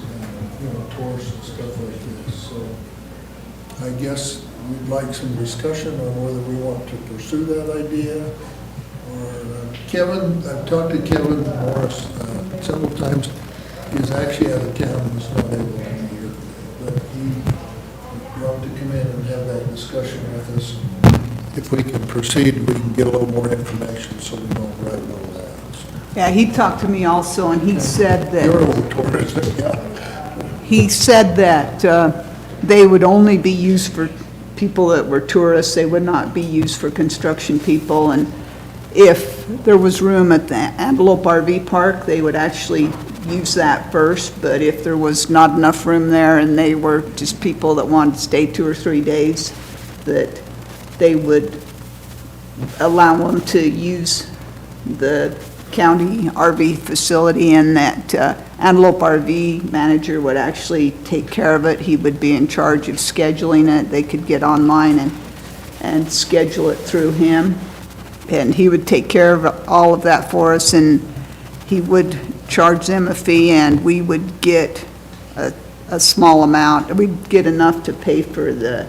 S3: tours and stuff like this. So I guess we'd like some discussion on whether we want to pursue that idea. Or Kevin, I've talked to Kevin Morris several times. He's actually out of town, he's not able to be here. But he wanted to come in and have that discussion with us. If we can proceed, we can get a little more information so we don't write it all down. So,
S1: Yeah, he talked to me also, and he said
S3: you're a
S1: that,
S3: little tourist, yeah.
S1: he said that they would only be used for people that were tourists. They would not be used for construction people. And if there was room at the Antelope RV Park, they would actually use that first. But if there was not enough room there and they were just people that wanted to stay 2 or 3 days, that they would allow them to use the county RV facility, and that Antelope RV manager would actually take care of it. He would be in charge of scheduling it. They could get online and schedule it through him, and he would take care of all of that for us, and he would charge them a fee, and we would get a small amount. We'd get enough to pay for the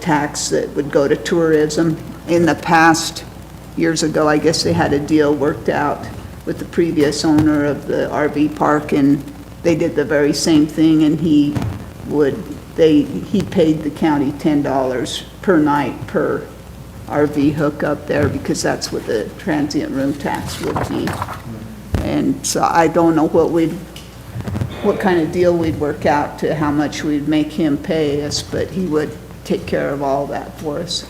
S1: tax that would go to tourism. In the past, years ago, I guess they had a deal worked out with the previous owner of the RV park, and they did the very same thing, and he paid the county $10 per night per RV hookup there, because that's what the transient room tax would be. And so I don't know what kind of deal we'd work out to how much we'd make him pay us, but he would take care of all that for us.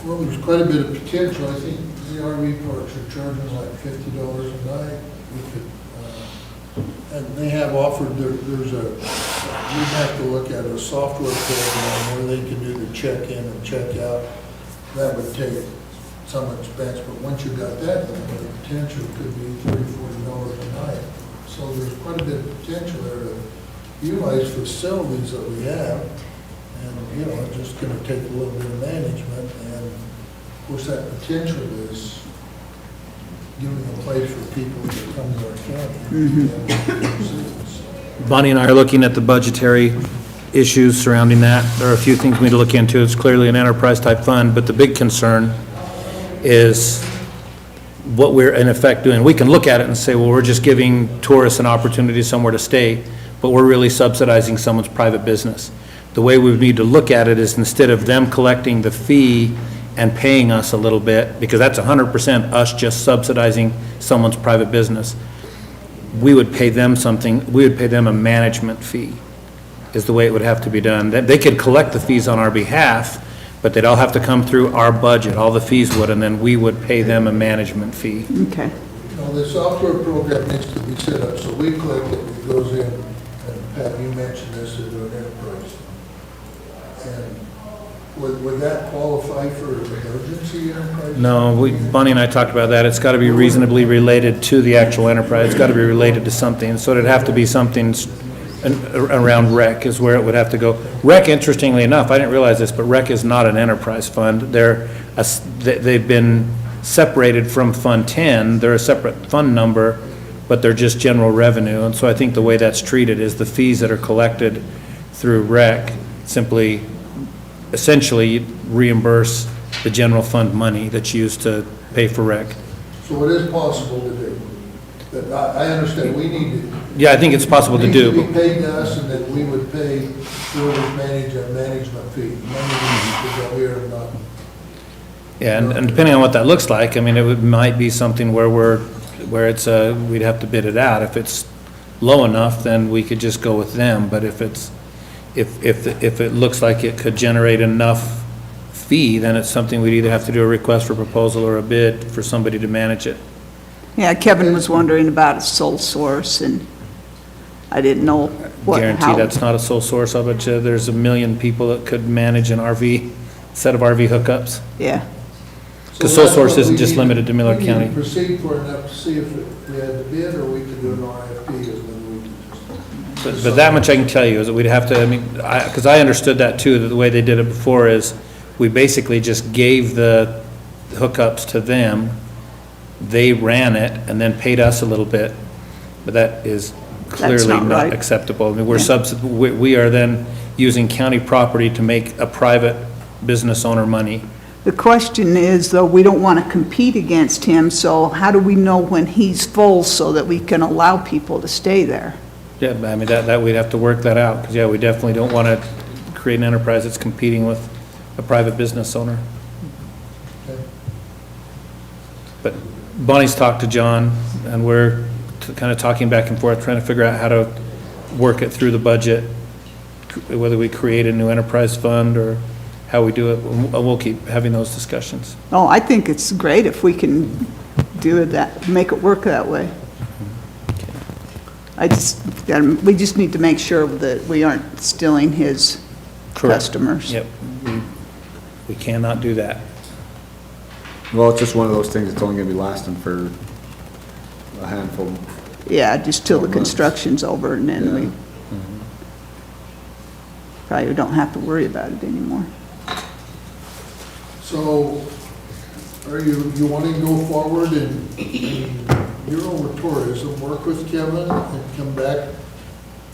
S3: Well, there's quite a bit of potential. I think the RV parks are charging like $50 a night. We could, and they have offered, we'd have to look at a software program where they can do the check-in and check-out. That would take some expense, but once you got that, then the potential could be $30, $40 a night. So there's quite a bit of potential there to utilize facilities that we have. And, it's just going to take a little bit of management, and of course that potential is giving a place for people to come to our county.
S10: Bonnie and I are looking at the budgetary issues surrounding that. There are a few things we need to look into. It's clearly an enterprise-type fund, but the big concern is what we're in effect doing. We can look at it and say, well, we're just giving tourists an opportunity somewhere to stay, but we're really subsidizing someone's private business. The way we would need to look at it is, instead of them collecting the fee and paying us a little bit, because that's 100% us just subsidizing someone's private business, we would pay them something, we would pay them a management fee, is the way it would have to be done. They could collect the fees on our behalf, but they'd all have to come through our budget, all the fees would, and then we would pay them a management fee.
S1: Okay.
S3: The software program needs to be set up, so we click it, it goes in, and Pat, you mentioned this into an enterprise. And would that qualify for emergency enterprise?
S10: No, Bonnie and I talked about that. It's got to be reasonably related to the actual enterprise. It's got to be related to something. So it'd have to be something around rec is where it would have to go. Rec, interestingly enough, I didn't realize this, but rec is not an enterprise fund. They've been separated from Fund 10. They're a separate fund number, but they're just general revenue. And so I think the way that's treated is the fees that are collected through rec simply essentially reimburse the general fund money that's used to pay for rec.
S3: So it is possible to do But I understand, we need to.
S12: Yeah, I think it's possible to
S3: It
S12: do,
S3: needs to
S12: but
S3: be paid to us, and that we would pay whoever's manage a management fee. Money needs to go here and not.
S12: yeah, and depending on what that looks like, I mean, might be something where we'd have to bid it out. If it's low enough, then we could just go with them, but if it looks like it could generate enough fee, then it's something we'd either have to do a request for proposal or a bid for somebody to manage it.
S1: Yeah, Kevin was wondering about a sole source, and I didn't know what,
S12: Guarantee
S1: how.
S12: that's not a sole source. I bet you there's 1 million people that could manage an RV, set of RV hookups.
S1: Yeah,
S12: The
S3: So
S12: sole
S3: that's
S12: source
S3: what
S12: isn't
S3: we
S12: just
S3: need-
S12: limited to Millard
S3: We need
S12: County.
S3: to proceed for enough to see if we had to bid, or we could do an RFP, and then we could just.
S12: But that much I can tell you, is that we'd have to, I mean, because I understood that too, that the way they did it before is, we basically just gave the hookups to them, they ran it, and then paid us a little bit, but that is clearly
S1: not
S12: not
S1: right.
S12: acceptable. I mean,
S1: Yeah.
S12: we are then using county property to make a private business owner money.
S1: the question is, though, we don't want to compete against him, so how do we know when he's full so that we can allow people to stay there?
S12: Yeah, I mean, that we'd have to work that out, because, yeah, we definitely don't want to create an enterprise that's competing with a private business owner.
S3: Okay.
S12: But Bonnie's talked to John, and we're kind of talking back and forth, trying to figure out how to work it through the budget, whether we create a new enterprise fund or how we do it, and we'll keep having those discussions.
S1: Oh, I think it's great if we can do it make it work that way. We just need to make sure that we aren't stealing his customers.
S12: Yep, we cannot do that.
S6: Well, it's just one of those things that's only gonna be lasting for a handful.
S1: Yeah, just till the
S6: Months.
S1: construction's over, and then we
S6: Yeah.
S1: probably don't have to worry about it anymore.
S3: So, are you wanting to go forward and you're over tourism, work with Kevin and come back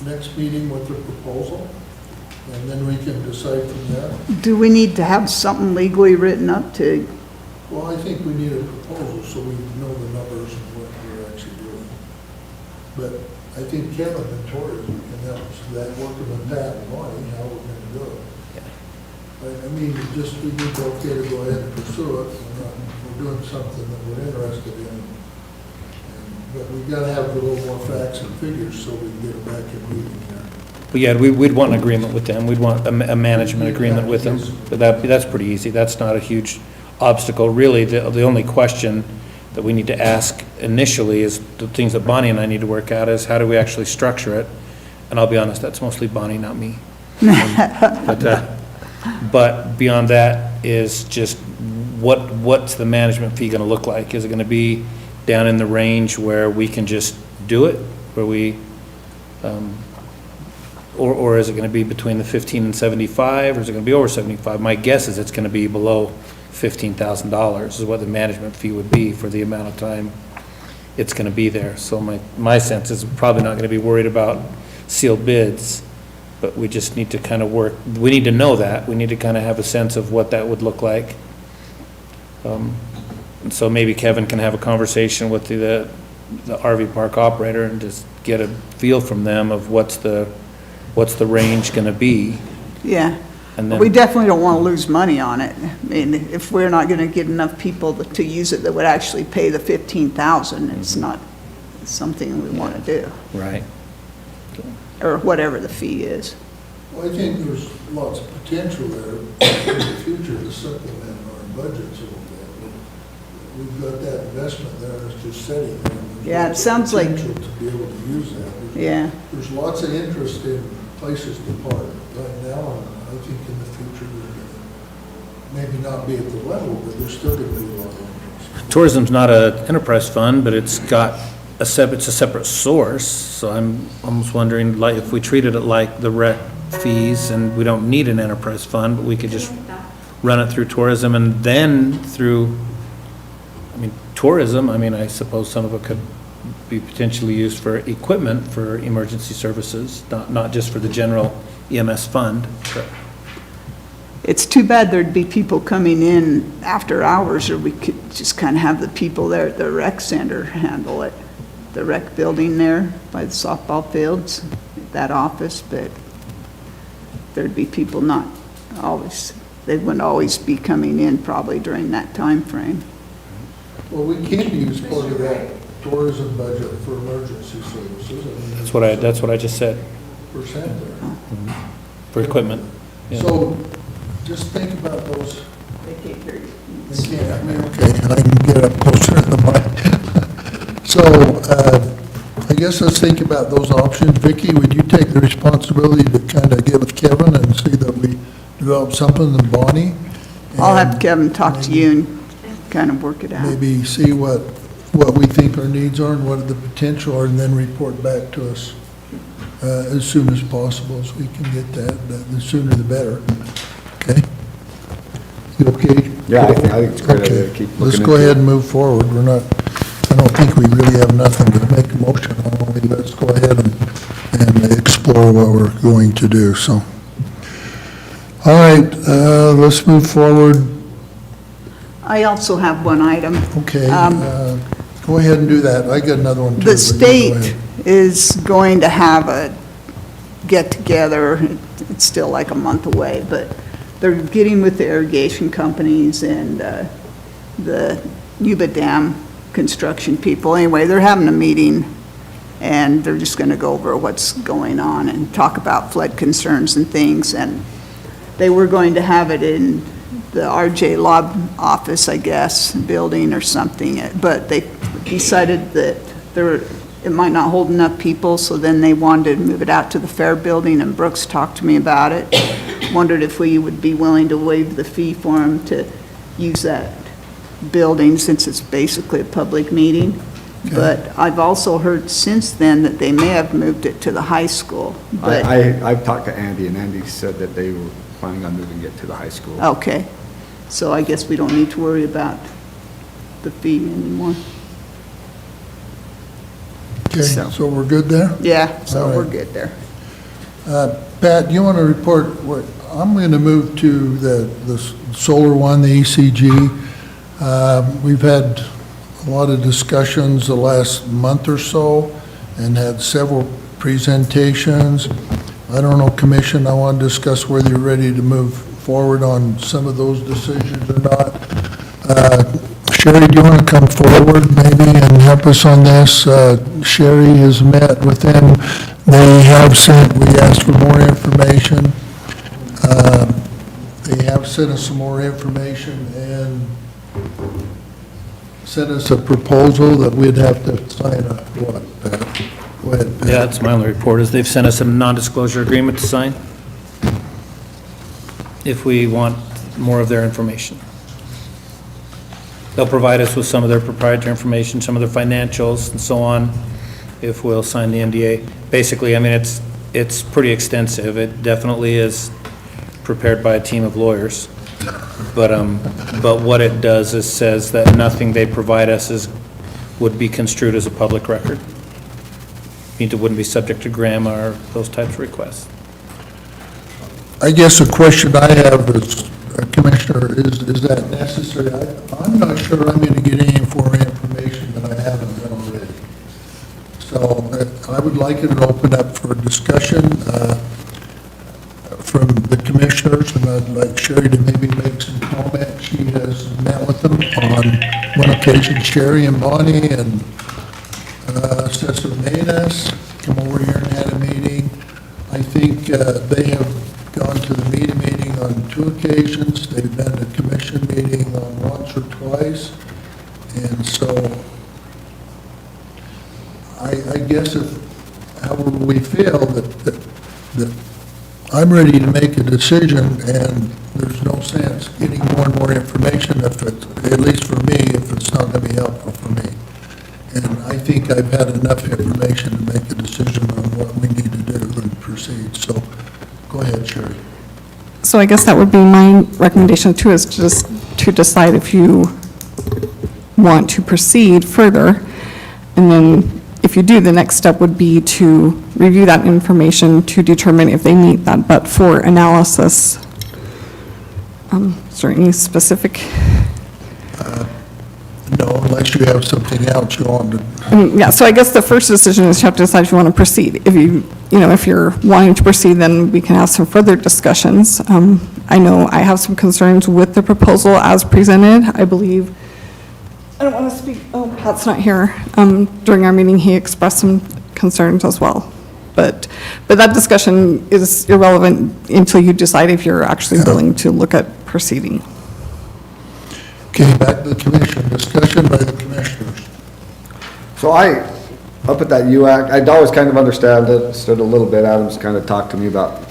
S3: next meeting with a proposal? And then we can decide from there?
S1: Do we need to have something legally written up to,
S3: Well, I think we need a proposal so we know the numbers and what we're actually doing. But I think Kevin and tourism can help us, that working with Pat and Bonnie, how we're gonna do it. I mean, just, we need to okay to go ahead and pursue it, we're doing something that we're interested in. But we gotta have a little more facts and figures so we can get it back in meeting here.
S12: But yeah, we'd want an agreement with them, we'd want a management agreement with them, but that's pretty easy, that's not a huge obstacle. Really, the only question that we need to ask initially is, the things that Bonnie and I need to work out is, how do we actually structure it? And I'll be honest, that's mostly Bonnie, not me. But beyond that is just, what's the management fee gonna look like? Is it gonna be down in the range where we can just do it, where we, or is it gonna be between the 15 and 75, or is it gonna be over 75? My guess is it's gonna be below $15,000 is what the management fee would be for the amount of time it's gonna be there. So my sense is we're probably not gonna be worried about sealed bids, but we just need to kind of we need to know that, we need to kind of have a sense of what that would look like. And so maybe Kevin can have a conversation with the RV park operator and just get a feel from them of what's the range gonna be.
S1: yeah.
S12: And then,
S1: We definitely don't want to lose money on it. I mean, if we're not going to get enough people to use it that would actually pay the 15,000, it's not something we want to do,
S12: right,
S1: or whatever the fee is.
S3: Well, I think there's lots of potential there in the future to supplement our budgets a little bit. But we've got that investment there, it's just sitting there. There's
S1: Yeah, it
S3: lots of
S1: sounds like-
S3: Potential to be able to use that.
S1: Yeah,
S3: There's lots of interest in places to park right now, and I think in the future, there's gonna maybe not be at the level, but there's still gonna be a lot of interest.
S12: tourism's not an enterprise fund, but it's got it's a separate source, so I'm almost wondering, like, if we treated it like the rec fees, and we don't need an enterprise fund, but we could just run it through tourism and then through, tourism, I suppose some of it could be potentially used for equipment for emergency services, not just for the general EMS fund. But
S1: it's too bad there'd be people coming in after hours, or we could just kind of have the people there at the rec center handle it. the rec building there by the softball fields, that office, but there'd be people not always, they wouldn't always be coming in probably during that time frame.
S3: Well, we can use part of that tourism budget for emergency services. I mean,
S12: That's what I just said,
S3: percent there.
S12: for equipment. Yeah.
S3: So just think about those.
S1: They can't hear you.
S3: Okay, I can get up closer to the mic. So, I guess let's think about those options. Vicki, would you take the responsibility to kind of get with Kevin and see that we develop something, and Bonnie?
S1: I'll have
S3: and
S1: Kevin talk to you and kind of work it out.
S3: maybe see what we think our needs are and what the potential are, and then report back to us as soon as possible, so we can get that. The sooner the better. Okay? You okay?
S6: Yeah, I think it's a great idea to
S3: Okay.
S6: keep looking
S3: Let's
S6: into.
S3: go ahead and move forward. I don't think we really have nothing to make a motion on, only let's go ahead and explore what we're going to do, so. All right, let's move forward.
S1: I also have one item.
S3: Okay, go ahead and do that. I got another one too.
S1: The
S3: but you go
S1: state
S3: ahead.
S1: is going to have a get-together, it's still like a month away, but they're getting with the irrigation companies and the Yuba Dam construction people. Anyway, they're having a meeting, and they're just going to go over what's going on and talk about flood concerns and things. And they were going to have it in the RJ Law office, I guess, building or something, but they decided that it might not hold enough people, so then they wanted to move it out to the Fair Building, and Brooks talked to me about it. Wondered if we would be willing to waive the fee for them to use that building, since it's basically a public meeting. But I've also heard since then that they may have moved it to the high school, but,
S6: I've talked to Andy, and Andy said that they were planning on moving it to the high school.
S1: okay. So I guess we don't need to worry about the fee anymore.
S3: Okay,
S1: So-
S3: so we're good there?
S1: Yeah, so
S3: All right.
S1: we're good there.
S3: Pat, you want to report what, I'm going to move to the solar one, the ECG. We've had a lot of discussions the last month or so and had several presentations. I don't know, Commission, I want to discuss whether you're ready to move forward on some of those decisions or not. Sherry, do you want to come forward maybe and help us on this? Sherry has met with them. They have sent, we asked for more information. They have sent us some more information and sent us a proposal that we'd have to sign a, what, Pat? Go ahead, Pat.
S12: Yeah, that's my only report, is they've sent us a non-disclosure agreement to sign if we want more of their information. They'll provide us with some of their proprietary information, some of their financials and so on, if we'll sign the NDA. Basically, I mean, it's pretty extensive. It definitely is prepared by a team of lawyers. But what it does is says that nothing they provide us would be construed as a public record. Means it wouldn't be subject to GRAM or those types of requests.
S3: I guess a question I have is, Commissioner, is that necessary? I'm not sure I'm going to get any more information that I haven't done already. So I would like it to open up for discussion from the commissioners, and I'd like Sherry to maybe make some comments. She has met with them on one occasion, Sherry and Bonnie and Assessor Manis come over here and had a meeting. I think they have gone to the meeting on 2 occasions. They've been to commission meeting on once or twice. And so I guess if, however we feel that I'm ready to make a decision, and there's no sense getting more and more information if it's, at least for me, if it's not going to be helpful for me. And I think I've had enough information to make a decision on what we need to do and proceed. So go ahead, Sherry.
S13: So I guess that would be my recommendation too, is just to decide if you want to proceed further. And then if you do, the next step would be to review that information to determine if they meet that but-for analysis. Is there any specific?
S3: unless you have something else you want to.
S13: Yeah, so I guess the first decision is you have to decide if you want to proceed. If if you're wanting to proceed, then we can have some further discussions. I know I have some concerns with the proposal as presented. I believe, I don't want to speak, Pat's not here. During our meeting, he expressed some concerns as well. But that discussion is irrelevant until you decide if you're actually willing to look at proceeding.
S3: Okay, back to the commission, discussion by the commissioners.
S6: So up at that UAC, I'd always kind of understood a little bit. Adam's kind of talked to me about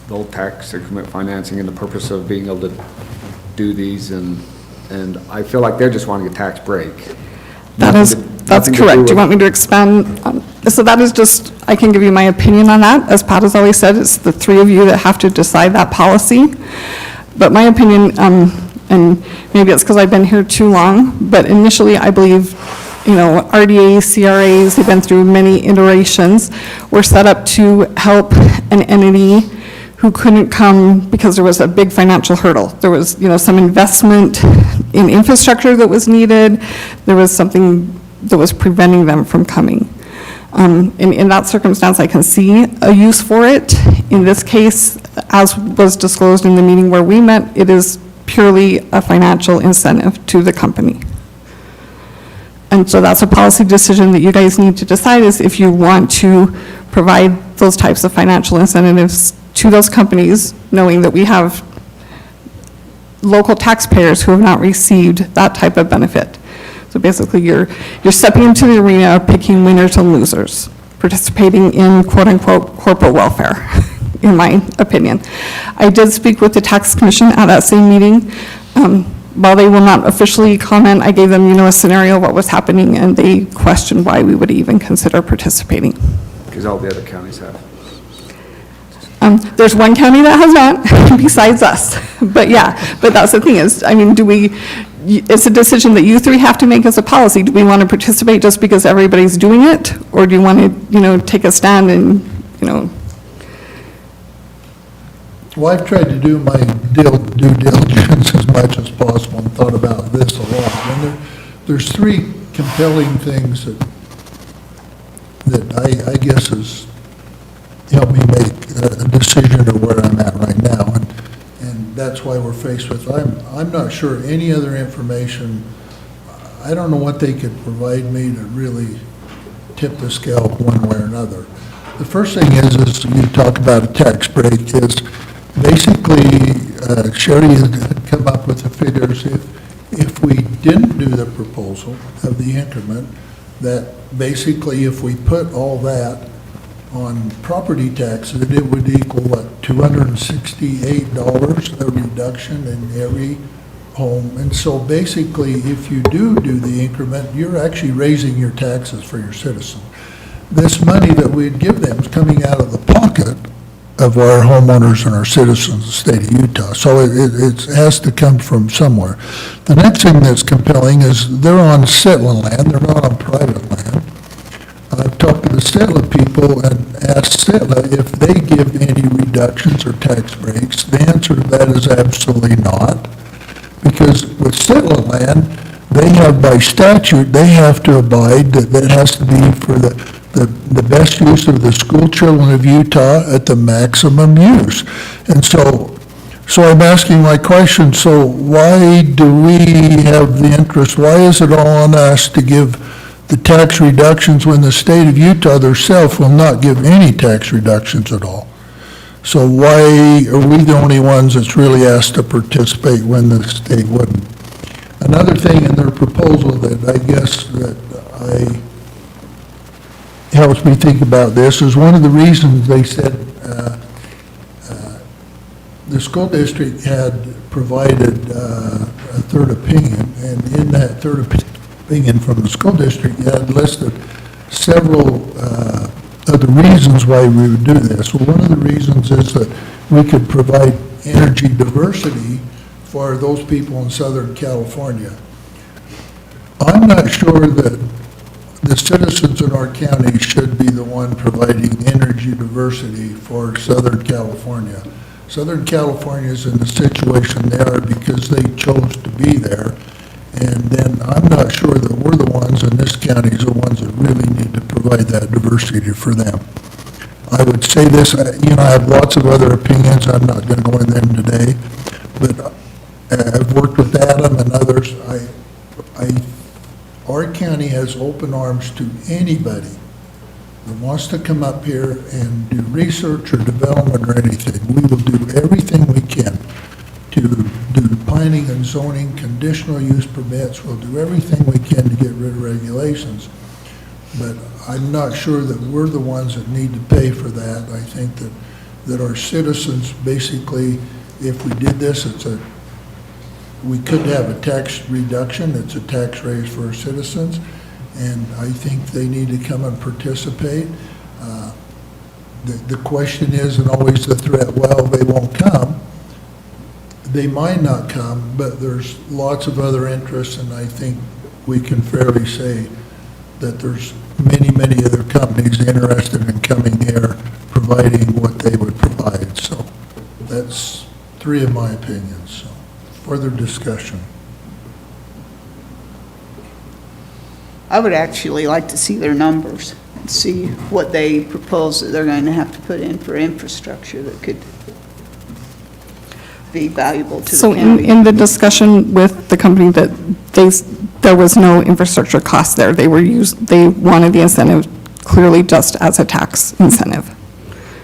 S6: the old tax increment financing and the purpose of being able to do these, and I feel like they're just wanting a tax break.
S13: That's
S6: Nothing to
S13: correct. Do you
S6: with-
S13: want me to expand on, so that is just, I can give you my opinion on that. As Pat has always said, it's the three of you that have to decide that policy. But my opinion, and maybe it's because I've been here too long, but initially I believe, RDAs, CRAs, they've been through many iterations, were set up to help an entity who couldn't come because there was a big financial hurdle. There was, some investment in infrastructure that was needed. There was something that was preventing them from coming. In that circumstance, I can see a use for it. In this case, as was disclosed in the meeting where we met, it is purely a financial incentive to the company. And so that's a policy decision that you guys need to decide, is if you want to provide those types of financial incentives to those companies, knowing that we have local taxpayers who have not received that type of benefit. So basically, you're stepping into the arena of picking winners and losers, participating in quote-unquote corporate welfare, in my opinion. I did speak with the tax commission at that same meeting. While they will not officially comment, I gave them, a scenario of what was happening, and they questioned why we would even consider participating.
S6: Because all the other counties have.
S13: There's one county that has not, besides us. But that's the thing is, it's a decision that you three have to make as a policy. Do we want to participate just because everybody's doing it? Or do you want to, take a stand and,
S3: Well, I've tried to do my due diligence as much as possible and thought about this a lot. And there's three compelling things that I guess has helped me make a decision of where I'm at right now. And that's why we're faced with, I'm not sure any other information, I don't know what they could provide me to really tip the scale one way or another. The first thing is you talk about a tax break, is basically, Sherry had come up with the figures, if we didn't do the proposal of the increment, that basically if we put all that on property taxes, it would equal, $268 a reduction in every home. And so basically, if you do the increment, you're actually raising your taxes for your citizens. This money that we'd give them is coming out of the pocket of our homeowners and our citizens of the state of Utah. So it has to come from somewhere. The next thing that's compelling is they're on settlement land, they're not on private land. I've talked to the Settle people and asked Settle if they give any reductions or tax breaks. The answer to that is absolutely not. Because with Settle land, they have by statute, they have to abide that has to be for the best use of the school children of Utah at the maximum use. And so I'm asking my question, so why do we have the interest, why is it all on us to give the tax reductions when the state of Utah themselves will not give any tax reductions at all? So why are we the only ones that's really asked to participate when the state wouldn't? Another thing in their proposal that I guess that helps me think about this is one of the reasons they said the school district had provided a third opinion, and in that third opinion from the school district, it had listed several of the reasons why we would do this. Well, one of the reasons is that we could provide energy diversity for those people in Southern California. I'm not sure that the citizens in our county should be the one providing energy diversity for Southern California. Southern California is in the situation they are because they chose to be there, And then I'm not sure that we're the ones, and this county is the ones that really need to provide that diversity for them. I would say this, I have lots of other opinions, I'm not going to go into them today, but I've worked with Adam and others. Our county has open arms to anybody that wants to come up here and do research or development or anything. We will do everything we can to do planning and zoning, conditional use permits. We'll do everything we can to get rid of regulations. But I'm not sure that we're the ones that need to pay for that. I think that our citizens, basically, if we did this, we could have a tax reduction. It's a tax raise for our citizens. And I think they need to come and participate. The question is, and always the threat, well, they won't come. They might not come, but there's lots of other interests, and I think we can fairly say that there's many, many other companies interested in coming here, providing what they would provide. So that's 3 of my opinions. So further discussion.
S1: I would actually like to see their numbers and see what they propose that they're going to have to put in for infrastructure that could be valuable to the
S13: So
S1: county.
S13: in the discussion with the company, that there was no infrastructure cost there. They wanted the incentive clearly just as a tax incentive.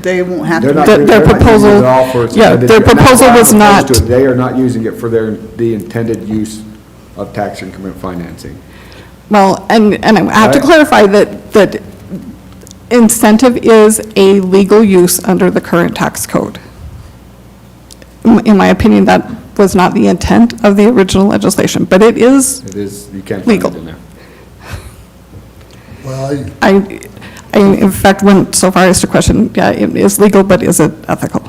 S1: They won't have
S6: They're
S1: to.
S6: not,
S13: Their
S6: they're not using
S13: proposal-
S6: it all for its
S13: yeah,
S6: intended
S13: their
S6: use. And that's
S13: proposal
S6: why I'm
S13: was not-
S6: opposed to it. They are not using it for the intended use of tax increment financing.
S13: Well, and I have to
S6: Right.
S13: clarify that incentive is a legal use under the current tax code. In my opinion, that was not the intent of the original legislation, but it is,
S6: It is, you can't find
S13: Legal.
S6: it in there.
S3: Well,
S13: I in fact went so far as to question, yeah, it is legal, but is it ethical?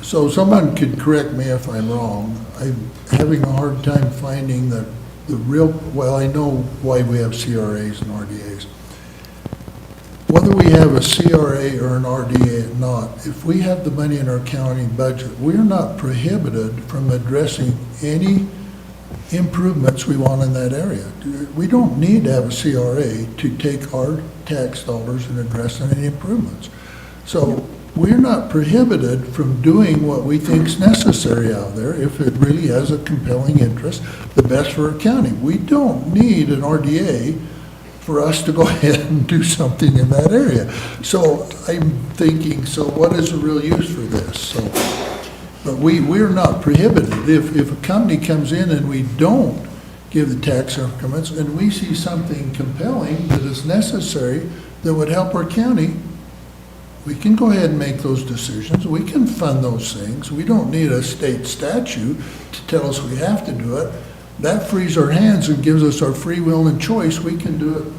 S3: so someone could correct me if I'm wrong. I'm having a hard time finding the real, well, I know why we have CRAs and RDAs. Whether we have a CRA or an RDA or not, if we have the money in our county budget, we're not prohibited from addressing any improvements we want in that area. We don't need to have a CRA to take our tax dollars and address any improvements. So we're not prohibited from doing what we think is necessary out there if it really has a compelling interest, the best for our county. We don't need an RDA for us to go ahead and do something in that area. So I'm thinking, so what is the real use for this? So, but we're not prohibited. If a company comes in and we don't give the tax increments and we see something compelling that is necessary that would help our county, we can go ahead and make those decisions. We can fund those things. We don't need a state statute to tell us we have to do it. That frees our hands and gives us our free will and choice. We can do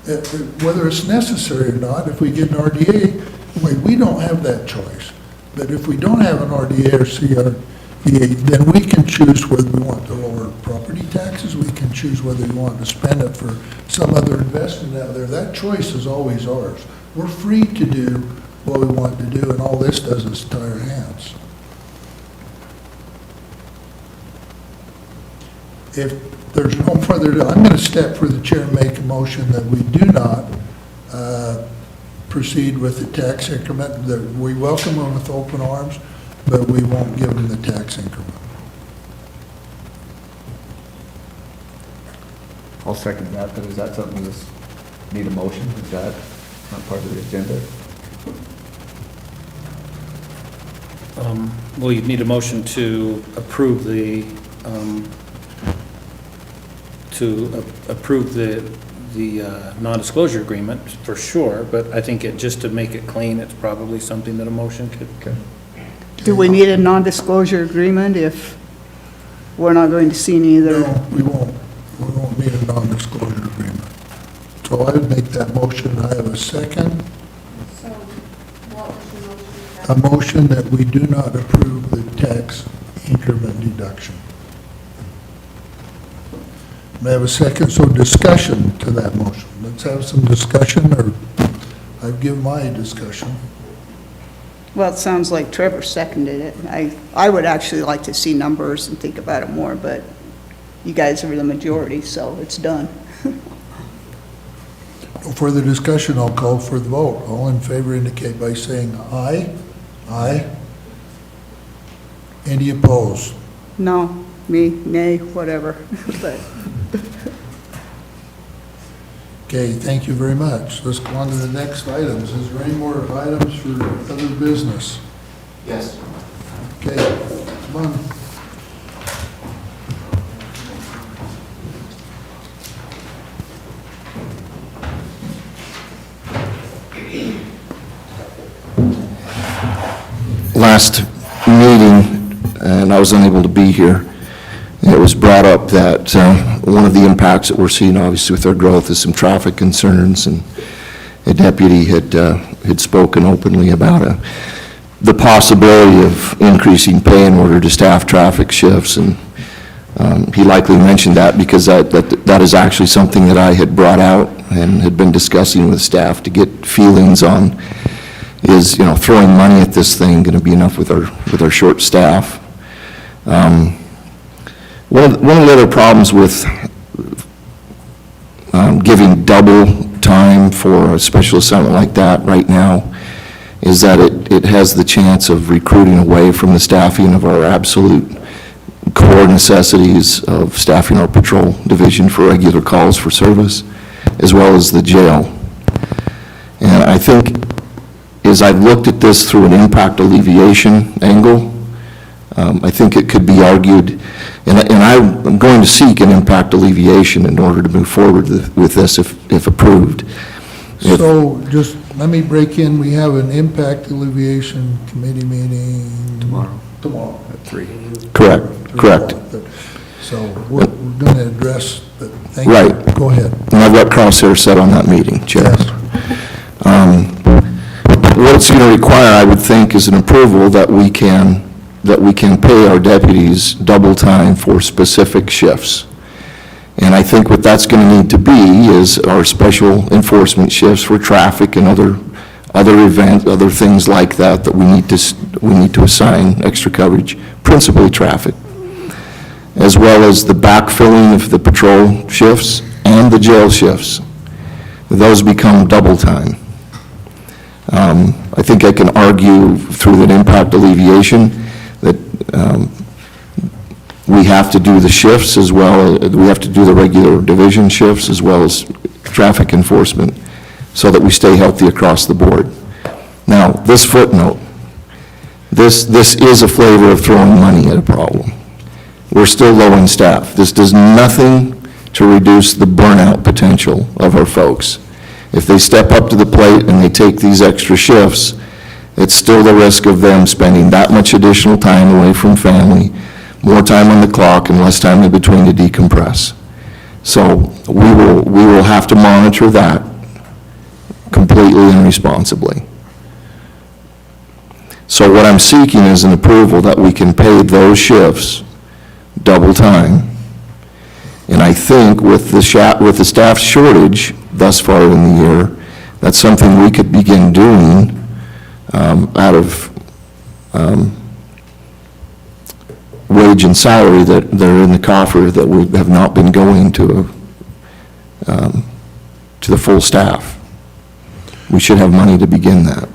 S3: it whether it's necessary or not. If we get an RDA, we don't have that choice. But if we don't have an RDA or CRDA, then we can choose whether we want to lower property taxes. We can choose whether we want to spend it for some other investment out there. That choice is always ours. We're free to do what we want to do, and all this does is tie our hands. If there's no further, I'm going to step for the chair and make a motion that we do not proceed with the tax increment, that we welcome them with open arms, but we won't give them the tax increment.
S6: I'll second that, but is that something that's need a motion? Is that not part of the agenda?
S12: Well, you'd need a motion to approve the non-disclosure agreement, for sure, but I think just to make it clean, it's probably something that a motion could.
S6: Okay.
S1: Do we need a non-disclosure agreement if we're not going to see any of their?
S3: No, we won't. We won't need a non-disclosure agreement. So I would make that motion. I have a second.
S5: So what was the motion?
S3: A motion that we do not approve the tax increment deduction. May I have a second? So discussion to that motion. Let's have some discussion, or I've given my discussion.
S1: Well, it sounds like Trevor seconded it. I would actually like to see numbers and think about it more, but you guys are the majority, so it's done.
S3: No further discussion, I'll call for the vote. All in favor indicate by saying aye. Aye. Any opposed?
S1: No, me, nay, whatever, but.
S3: Okay, thank you very much. Let's go on to the next items. Is there any more items for other business?
S11: Yes.
S3: Okay, come on.
S9: Last meeting, and I was unable to be here, it was brought up that one of the impacts that we're seeing, obviously, with our growth is some traffic concerns, and a deputy had spoken openly about the possibility of increasing pay in order to staff traffic shifts, and he likely mentioned that because that is actually something that I had brought out and had been discussing with staff to get feelings on. Is, throwing money at this thing going to be enough with our short staff? One of the other problems with giving double time for a special assignment like that right now is that it has the chance of recruiting away from the staffing of our absolute core necessities of staffing our patrol division for regular calls for service, as well as the jail. And I think, as I've looked at this through an impact alleviation angle, I think it could be argued, and I'm going to seek an impact alleviation in order to move forward with this if approved.
S3: So just let me break in, we have an impact alleviation committee meeting. Tomorrow. At 3.
S9: Correct.
S3: So we're going to address, but thank you.
S9: Right.
S3: Go ahead.
S9: And I've got crosshair set on that meeting, Chair.
S3: Yes.
S9: What it's going to require, I would think, is an approval that we can pay our deputies double time for specific shifts. And I think what that's going to need to be is our special enforcement shifts for traffic and other events, other things like that we need to assign extra coverage, principally traffic, as well as the backfilling of the patrol shifts and the jail shifts. Those become double time. I think I can argue through that impact alleviation that we have to do the shifts as well, we have to do the regular division shifts as well as traffic enforcement so that we stay healthy across the board. Now, this footnote, this is a flavor of throwing money at a problem. We're still low in staff. This does nothing to reduce the burnout potential of our folks. If they step up to the plate and they take these extra shifts, it's still the risk of them spending that much additional time away from family, more time on the clock and less time in between to decompress. So we will have to monitor that completely and responsibly. So what I'm seeking is an approval that we can pay those shifts double time. And I think with the staff shortage thus far in the year, that's something we could begin doing out of wage and salary that are in the coffer that we have not been going to the full staff. We should have money to begin that.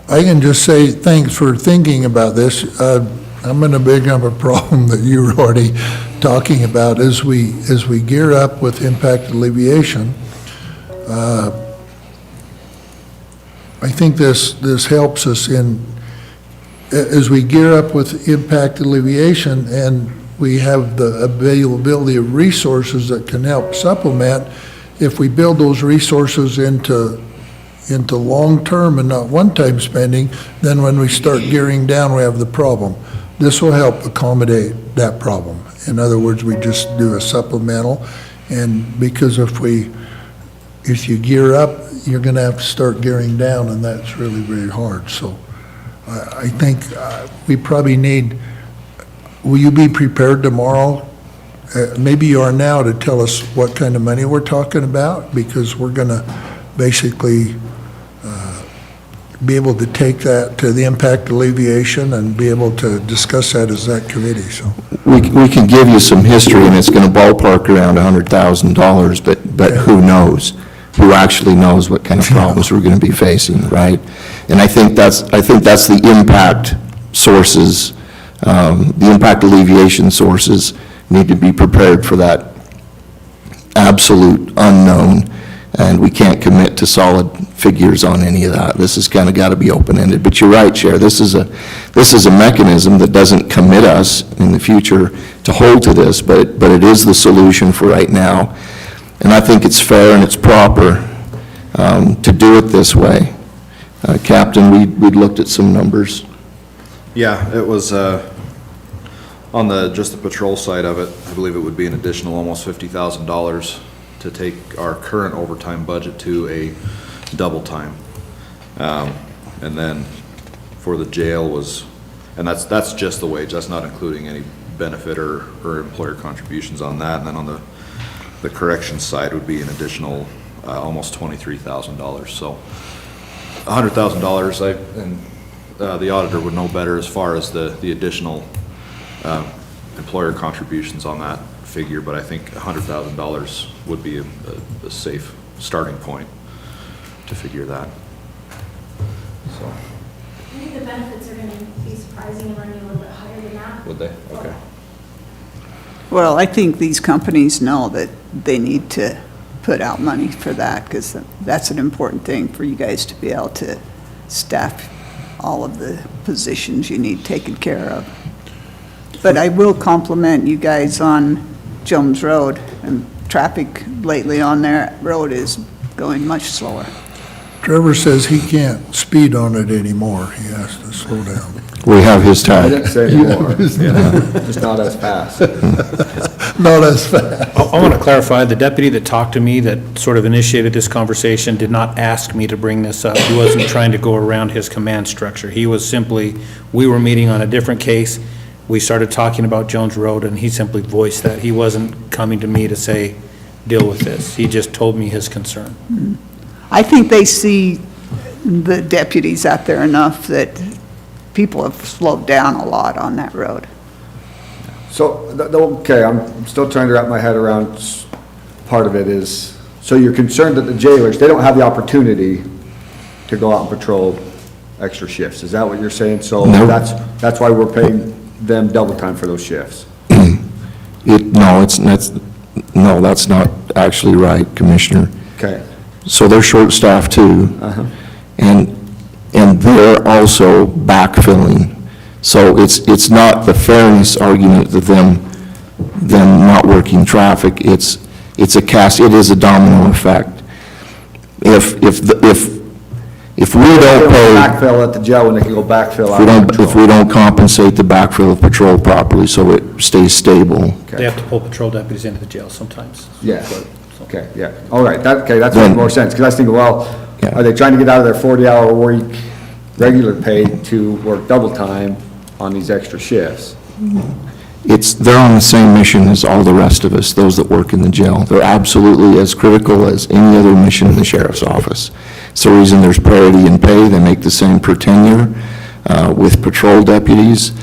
S3: I can just say thanks for thinking about this. I'm going to bring up a problem that you were already talking about as we gear up with impact alleviation. I think this helps us as we gear up with impact alleviation and we have the availability of resources that can help supplement. If we build those resources into long-term and not one-time spending, then when we start gearing down, we have the problem. This will help accommodate that problem. In other words, we just do a supplemental, and because if you gear up, you're going to have to start gearing down, and that's really, really hard. So I think we probably need, will you be prepared tomorrow? Maybe you are now to tell us what kind of money we're talking about, because we're going to basically be able to take that to the impact alleviation and be able to discuss that as that committee. So
S9: we can give you some history, and it's going to ballpark around $100,000, but who knows? Who actually knows what kind of problems we're going to be facing, right? And I think that's the impact sources, the impact alleviation sources need to be prepared for that absolute unknown, and we can't commit to solid figures on any of that. This has kind of got to be open-ended. But you're right, Chair, this is a mechanism that doesn't commit us in the future to hold to this, but it is the solution for right now. And I think it's fair and it's proper to do it this way. Captain, we'd looked at some numbers.
S14: Yeah, it was, on just the patrol side of it, I believe it would be an additional almost $50,000 to take our current overtime budget to a double time. And then for the jail was, and that's just the wage, that's not including any benefit or employer contributions on that. And then on the corrections side would be an additional almost $23,000. So $100,000, and the auditor would know better as far as the additional employer contributions on that figure, but I think $100,000 would be a safe starting point to figure that. So.
S4: I think the benefits are going to be surprising and running a little bit higher than that.
S14: Would they? Okay.
S1: Well, I think these companies know that they need to put out money for that, because that's an important thing for you guys to be able to staff all of the positions you need taken care of. But I will compliment you guys on Jones Road, and traffic lately on that road is going much slower.
S3: Trevor says he can't speed on it anymore. He has to slow down.
S9: We have his
S6: I
S9: tag.
S6: didn't say anymore, just not as fast.
S3: Not as fast.
S12: I want to clarify, the deputy that talked to me that sort of initiated this conversation did not ask me to bring this up. He wasn't trying to go around his command structure. He was simply, we were meeting on a different case. We started talking about Jones Road, and he simply voiced that. He wasn't coming to me to say, deal with this. He just told me his concern.
S1: I think they see the deputies out there enough that people have slowed down a lot on that road.
S6: So, okay, I'm still trying to wrap my head around, part of it is, so you're concerned that the jailers, they don't have the opportunity to go out and patrol extra shifts, is that what you're saying? So
S9: No.
S6: that's why we're paying them double time for those shifts?
S9: No, that's not actually right, Commissioner.
S6: Okay.
S9: So they're short-staffed too.
S6: Uh-huh.
S9: And they're also backfilling. So it's not the fairness argument of them not working traffic. It is a domino effect. If we don't pay,
S6: Backfill at the jail when they can go backfill out on patrol.
S9: if we don't compensate the backfill of patrol properly so it stays stable,
S12: They have to pull patrol deputies into the jail sometimes.
S6: Yeah, okay, yeah, all right, that's making
S9: Then-
S6: more sense, because I was thinking, well,
S9: Yeah.
S6: are they trying to get out of their 40-hour week, regular pay to work double time on these extra shifts?
S9: they're on the same mission as all the rest of us, those that work in the jail. They're absolutely as critical as any other mission in the sheriff's office. It's the reason there's parity in pay. They make the same per tenure with patrol deputies.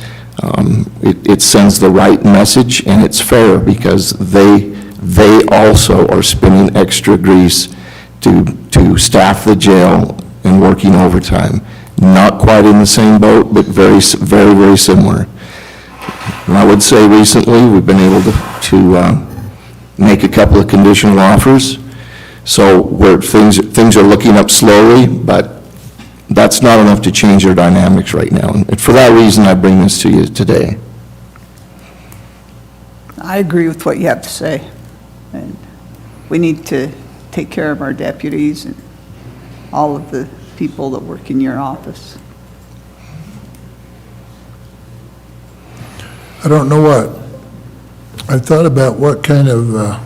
S9: It sends the right message, and it's fair because they also are spending extra grease to staff the jail and working overtime. Not quite in the same boat, but very, very, very similar. And I would say recently, we've been able to make a couple of conditional offers. So where things are looking up slowly, but that's not enough to change their dynamics right now. And for that reason, I bring this to you today.
S1: I agree with what you have to say. And we need to take care of our deputies and all of the people that work in your office.
S3: I don't know what. I've thought about what kind of a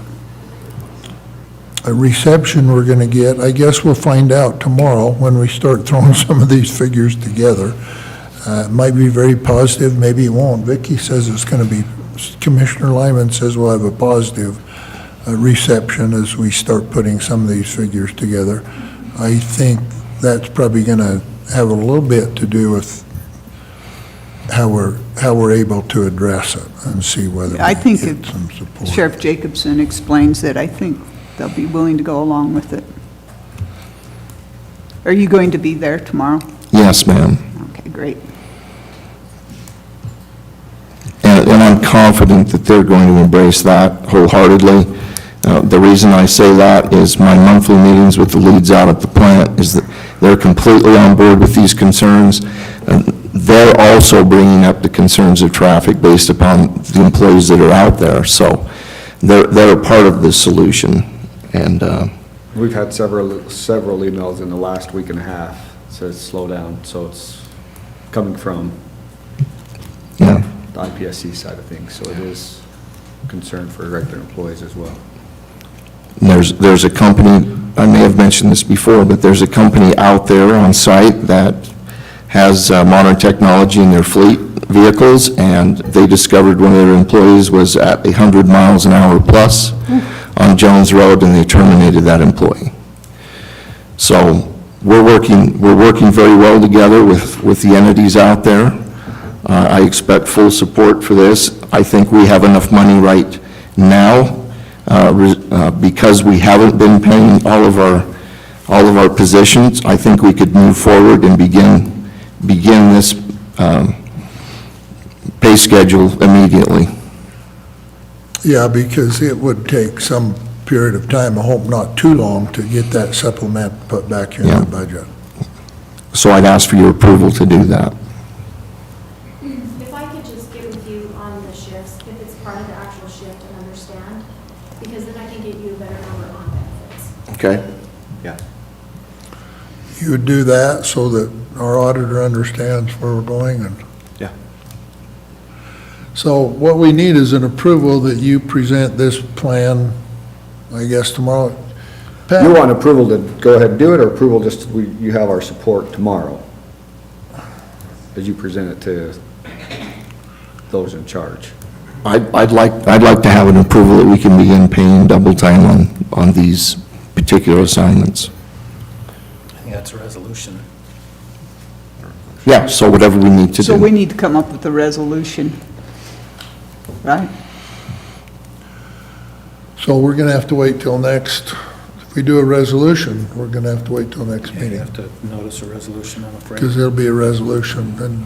S3: reception we're going to get. I guess we'll find out tomorrow when we start throwing some of these figures together. It might be very positive, maybe it won't. Vicki says it's going to be, Commissioner Lyman says we'll have a positive reception as we start putting some of these figures together. I think that's probably going to have a little bit to do with how we're able to address it and see whether
S1: I
S3: we
S1: think
S3: can
S1: if
S3: get some support.
S1: Sheriff Jacobson explains it, I think they'll be willing to go along with it. Are you going to be there tomorrow?
S9: Yes, ma'am.
S1: Okay, great.
S9: And I'm confident that they're going to embrace that wholeheartedly. The reason I say that is my monthly meetings with the leads out at the plant is that they're completely on board with these concerns. And they're also bringing up the concerns of traffic based upon the employees that are out there. So they're a part of this solution. And
S6: We've had several emails in the last week and a half, says slow down, so it's coming from
S9: yeah.
S6: the IPSC side of things, so it is a concern for regular employees as well.
S9: There's a company, I may have mentioned this before, but there's a company out there on site that has modern technology in their fleet vehicles, and they discovered one of their employees was at 100 miles an hour plus on Jones Road, and they terminated that employee. So we're working very well together with the entities out there. I expect full support for this. I think we have enough money right now because we haven't been paying all of our positions. I think we could move forward and begin this pay schedule immediately.
S3: Yeah, because it would take some period of time, I hope not too long, to get that supplement put back in
S9: Yeah.
S3: the budget.
S9: So I'd ask for your approval to do that.
S4: If I could just get with you on the shifts, if it's part of the actual shift and understand, because then I can get you a better number on benefits.
S9: Okay?
S6: Yeah.
S3: You would do that so that our auditor understands where we're going and.
S6: Yeah.
S3: So what we need is an approval that you present this plan, I guess, tomorrow. Pat?
S6: You want approval to go ahead and do it, or approval just, you have our support tomorrow? As you present it to those in charge?
S9: I'd like to have an approval that we can begin paying double time on these particular assignments.
S12: I think that's a resolution.
S9: Yeah, so whatever we need to do.
S1: So we need to come up with a resolution, right?
S3: So we're gonna have to wait till next, if we do a resolution, we're gonna have to wait till next
S12: You
S3: meeting.
S12: have to notice a resolution, I'm afraid.
S3: Because there'll be a resolution, and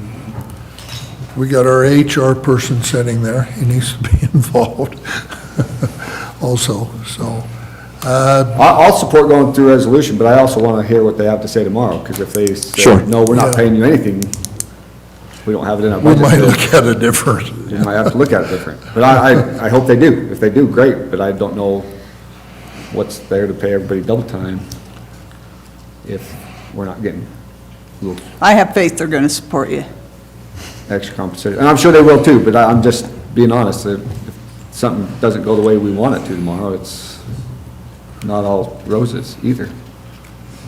S3: we got our HR person sitting there, he needs to be involved also, so.
S6: I'll support going through resolution, but I also want to hear what they have to say tomorrow, because if they
S9: Sure.
S6: say, no, we're not
S3: Yeah.
S6: paying you anything, we don't have it in our
S3: We
S6: budget.
S3: might
S6: to-
S3: look at it different.
S6: You might have to look at it different. But I hope they do. If they do, great, but I don't know what's there to pay everybody double time if we're not getting a little
S1: I have faith they're going to support you.
S6: extra compensation. And I'm sure they will too, but I'm just being honest, that if something doesn't go the way we want it to tomorrow, it's not all roses either.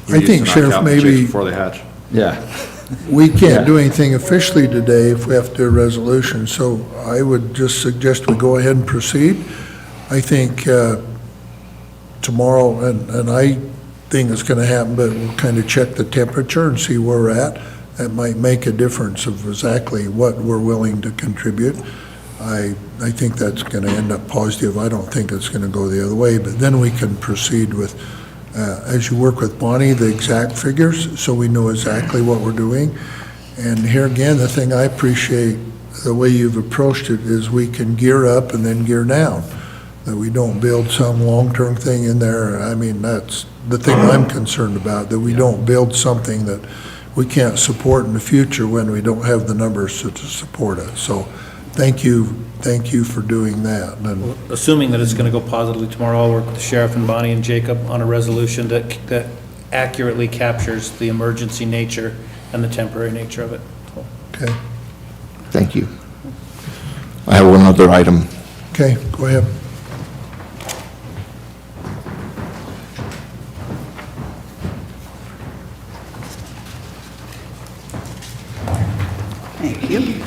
S3: I think, Sheriff, maybe
S14: Before they hatch.
S6: Yeah.
S3: we can't do
S6: Yeah.
S3: anything officially today if we have to do a resolution, so I would just suggest we go ahead and proceed. I think tomorrow, and I think it's gonna happen, but we'll kind of check the temperature and see where we're at. That might make a difference of exactly what we're willing to contribute. I think that's gonna end up positive. I don't think it's gonna go the other way, but then we can proceed with, as you work with Bonnie, the exact figures, so we know exactly what we're doing. And here again, the thing I appreciate, the way you've approached it, is we can gear up and then gear down. That we don't build some long-term thing in there. I mean, that's the thing I'm concerned about, that we don't build something that we can't support in the future when we don't have the numbers to support it. So, thank you for doing that. And
S12: Assuming that it's going to go positively tomorrow, I'll work with the sheriff and Bonnie and Jacob on a resolution that accurately captures the emergency nature and the temporary nature of it.
S3: Okay,
S9: Thank you. I have one other item.
S3: okay, go ahead.
S1: Thank you.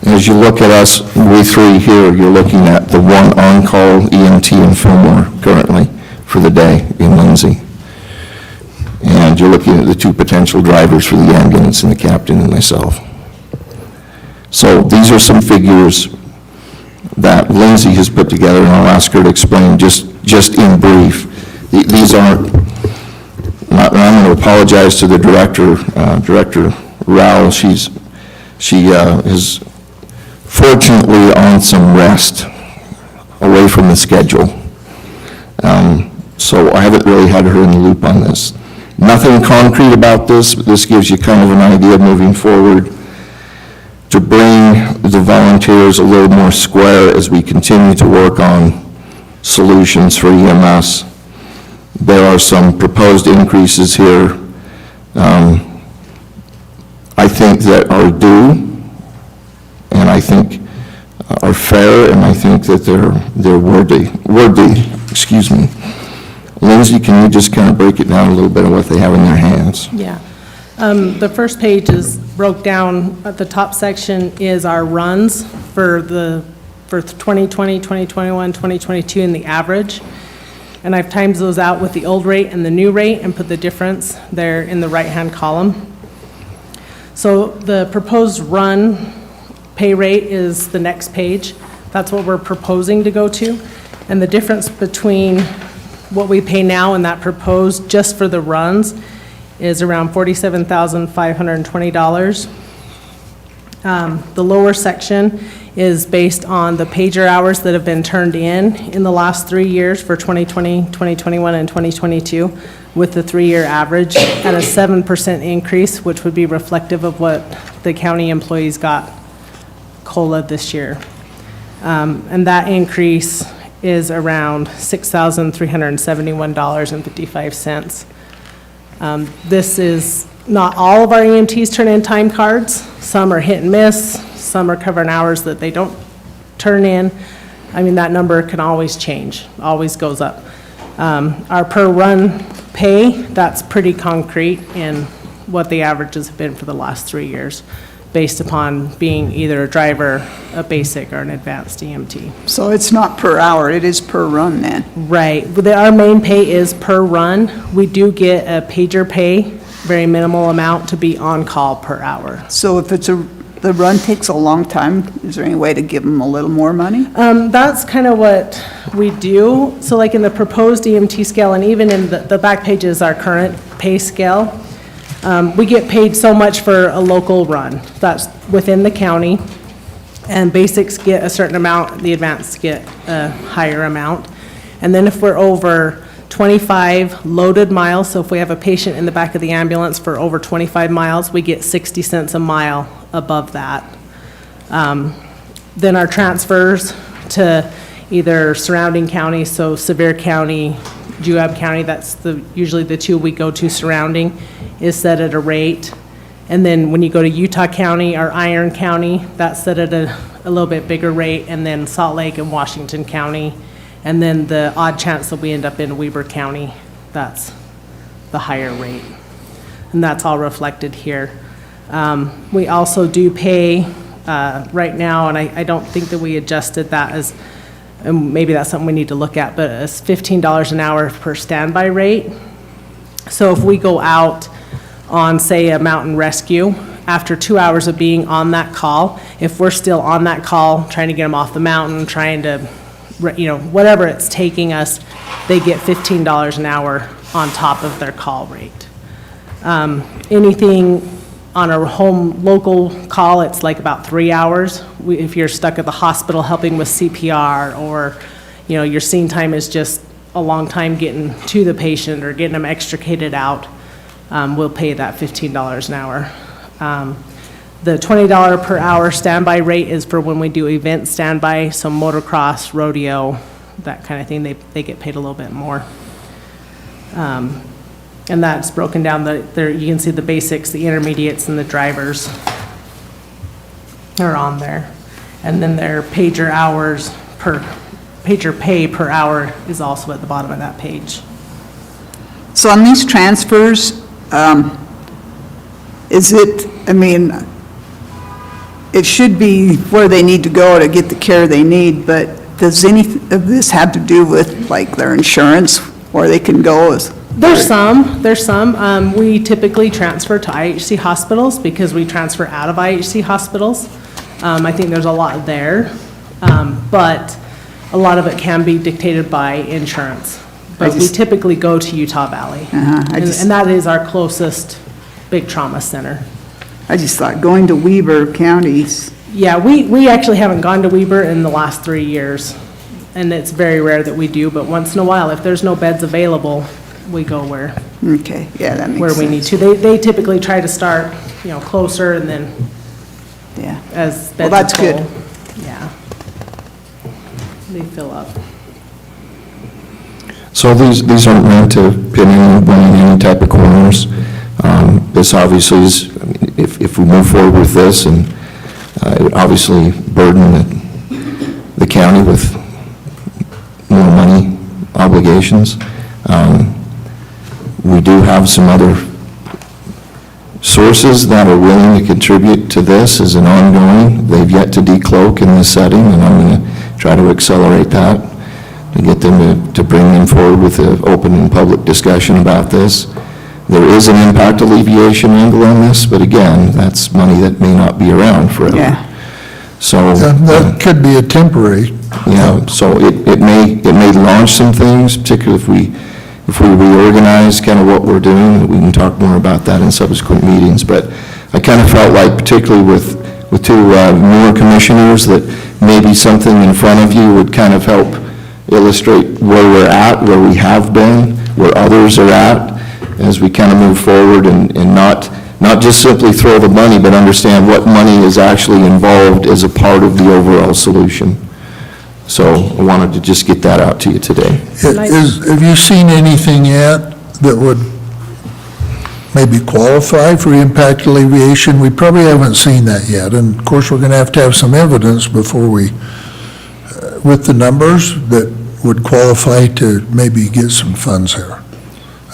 S9: As you look at us, we three here, you're looking at the one on-call EMT EMT in Fillmore currently for the day in Lindsay. And you're looking at the two potential drivers for the ambulance and the captain and myself. So these are some figures that Lindsay has put together, and I'll ask her to explain just in brief. These aren't, I'm going to apologize to the director, Director Rowell. She is fortunately on some rest away from the schedule. So I haven't really had her in the loop on this. Nothing concrete about this, but this gives you kind of an idea moving forward to bring the volunteers a little more square as we continue to work on solutions for EMS. There are some proposed increases here, I think that are due, and I think are fair, and I think that they're worthy, excuse me. Lindsay, can you just kind of break it down a little bit of what they have in their hands?
S15: Yeah. The first page is broke down, at the top section is our runs for 2020, 2021, 2022, and the average. And I've timed those out with the old rate and the new rate and put the difference there in the right-hand column. So the proposed run pay rate is the next page. That's what we're proposing to go to. And the difference between what we pay now and that proposed just for the runs is around $47,520. The lower section is based on the pager hours that have been turned in the last 3 years for 2020, 2021, and 2022, with the 3-year average at a 7% increase, which would be reflective of what the county employees got COLA this year. And that increase is around $6,371.55. This is not all of our EMTs turn in time cards. Some are hit and miss. Some are covering hours that they don't turn in. I mean, that number can always change, always goes up. Our per run pay, that's pretty concrete in what the averages have been for the last 3 years, based upon being either a driver, a basic, or an advanced EMT.
S1: So it's not per hour, it is per run then?
S15: Right. Our main pay is per run. We do get a pager pay, very minimal amount to be on call per hour.
S1: So if the run takes a long time, is there any way to give them a little more money?
S15: That's kind of what we do. So like in the proposed EMT scale, and even in the back page is our current pay scale, we get paid so much for a local run. That's within the county. And basics get a certain amount, the advanced get a higher amount. And then if we're over 25 loaded miles, so if we have a patient in the back of the ambulance for over 25 miles, we get 60 cents a mile above that. Then our transfers to either surrounding counties, so Sevier County, Juab County, that's usually the two we go to surrounding, is set at a rate. And then when you go to Utah County or Iron County, that's set at a little bit bigger rate, and then Salt Lake and Washington County. And then the odd chance that we end up in Weber County, that's the higher rate. And that's all reflected here. We also do pay right now, and I don't think that we adjusted that as, and maybe that's something we need to look at, but it's $15 an hour per standby rate. So if we go out on, say, a mountain rescue, after 2 hours of being on that call, if we're still on that call, trying to get them off the mountain, trying to, whatever it's taking us, they get $15 an hour on top of their call rate. Anything on a home local call, it's like about 3 hours. If you're stuck at the hospital helping with CPR, or your scene time is just a long time getting to the patient or getting them extricated out, we'll pay that $15 an hour. The $20 per hour standby rate is for when we do event standby, so motocross, rodeo, that kind of thing, they get paid a little bit more. And that's broken down, there you can see the basics, the intermediates, and the drivers are on there. And then their pager pay per hour is also at the bottom of that page.
S1: So on these transfers, it should be where they need to go to get the care they need, but does any of this have to do with like their insurance, or they can go as?
S15: There's some. We typically transfer to IHC hospitals because we transfer out of IHC hospitals. I think there's a lot there, but a lot of it can be dictated by insurance. But we typically go to Utah Valley. And that is our closest big trauma center.
S1: I just thought going to Weber counties.
S15: Yeah, we actually haven't gone to Weber in the last 3 years, and it's very rare that we do, but once in a while, if there's no beds available, we go where.
S1: Okay, yeah, that makes sense.
S15: Where we need to. They typically try to start, closer and then
S1: Yeah.
S15: as
S1: Well,
S15: beds
S1: that's
S15: are
S1: good.
S15: full. Yeah. They fill up.
S9: So these aren't meant to pin anyone in any type of corners. This obviously is, I mean, if we move forward with this, and it would obviously burden the county with more money obligations. We do have some other sources that are willing to contribute to this as an ongoing. They've yet to decloak in this setting, and I'm going to try to accelerate that to get them to bring them forward with an open and public discussion about this. There is an impact alleviation angle on this, but again, that's money that may not be around forever.
S1: Yeah.
S9: So.
S3: That could be a temporary.
S9: Yeah, so it may launch some things, particularly if we reorganize kind of what we're doing. We can talk more about that in subsequent meetings, but I kind of felt like, particularly with two newer commissioners, that maybe something in front of you would kind of help illustrate where we're at, where we have been, where others are at, as we kind of move forward, and not just simply throw the money, but understand what money is actually involved as a part of the overall solution. So I wanted to just get that out to you today.
S3: Have you seen anything yet that would maybe qualify for impact alleviation? We probably haven't seen that yet, and of course, we're going to have some evidence before we, with the numbers, that would qualify to maybe get some funds there.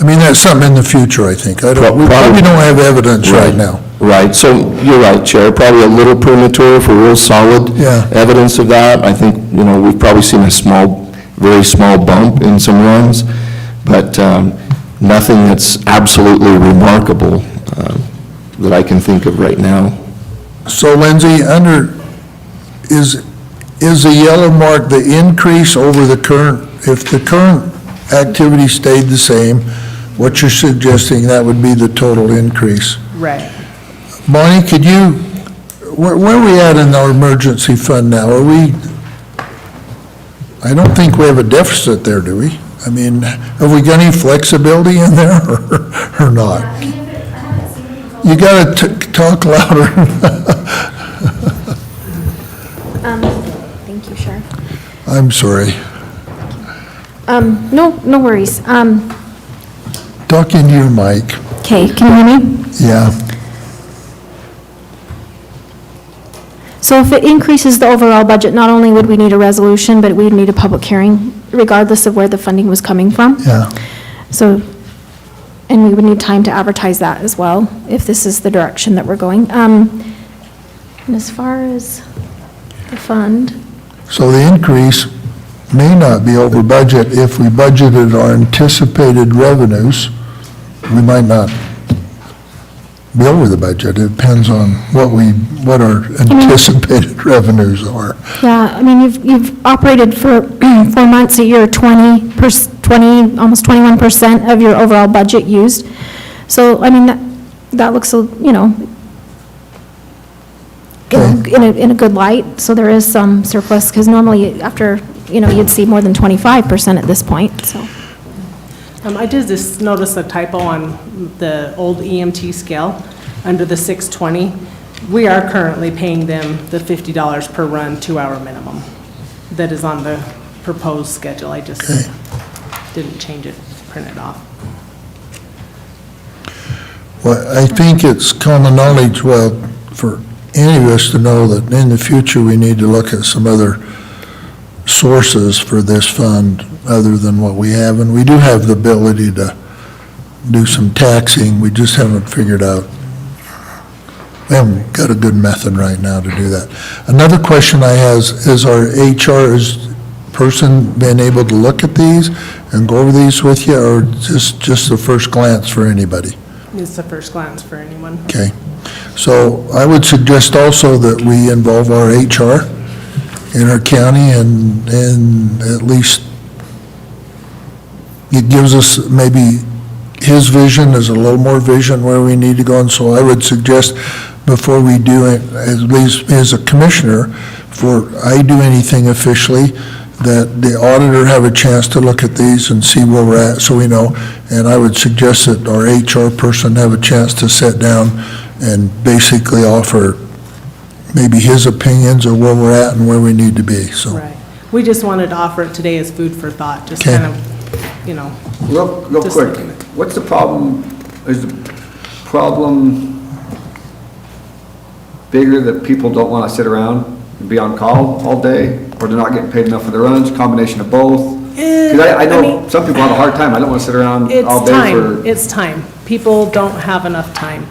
S3: I mean, that's something in the future, I think. We probably don't have evidence right now.
S9: Right, so you're right, Chair, probably a little premature for real solid evidence of that. I think, we've probably seen a very small bump in some runs, but nothing that's absolutely remarkable that I can think of right now.
S3: So Lindsay, is the yellow mark the increase over the current, if the current activity stayed the same, what you're suggesting, that would be the total increase?
S15: Right.
S3: Bonnie, could you, where are we at in our emergency fund now? I don't think we have a deficit there, do we? I mean, have we got any flexibility in there or not? You got to talk louder.
S4: Thank you, Sheriff.
S3: I'm sorry.
S4: No worries.
S3: Talk into your mic.
S4: Okay, can you hear me?
S3: Yeah.
S4: So if it increases the overall budget, not only would we need a resolution, but we'd need a public hearing regardless of where the funding was coming from.
S3: Yeah.
S4: So, and we would need time to advertise that as well, if this is the direction that we're going. And as far as the fund,
S3: So the increase may not be over budget. If we budgeted our anticipated revenues, we might not be over the budget. It depends on what our anticipated revenues are.
S4: yeah, I mean, you've operated for 4 months a year, almost 21% of your overall budget used. So, I mean, that looks, in a good light. So there is some surplus, because normally after, you'd see more than 25% at this point, so.
S15: I did just notice a typo on the old EMT scale, under the 620. We are currently paying them the $50 per run, 2-hour minimum. That is on the proposed schedule. I just didn't change it, print it off.
S3: Well, I think it's common knowledge, for any of us to know that in the future, we need to look at some other sources for this fund other than what we have. And we do have the ability to do some taxing. We just haven't figured out, we haven't got a good method right now to do that. Another question I have is our HR, person been able to look at these and go over these with you, or just the first glance for anybody?
S15: It's the first glance for anyone.
S3: Okay. So I would suggest also that we involve our HR in our county, and at least it gives us maybe his vision is a little more vision where we need to go. And so I would suggest before we do it, at least as a commissioner, before I do anything officially, that the auditor have a chance to look at these and see where we're at, so we know. And I would suggest that our HR person have a chance to sit down and basically offer maybe his opinions of where we're at and where we need to be, so.
S15: Right. We just wanted to offer it today as food for thought, just
S3: Okay.
S15: kind of, you know.
S6: Real
S15: just
S6: quick,
S15: thinking.
S6: what's the problem, is the problem bigger that people don't want to sit around and be on call all day, or they're not getting paid enough for their runs, combination of both? Because I know
S15: mean,
S6: some people have a hard time, I don't want to sit around all
S15: It's
S6: day
S15: time,
S6: for.
S15: it's time. People don't have enough time.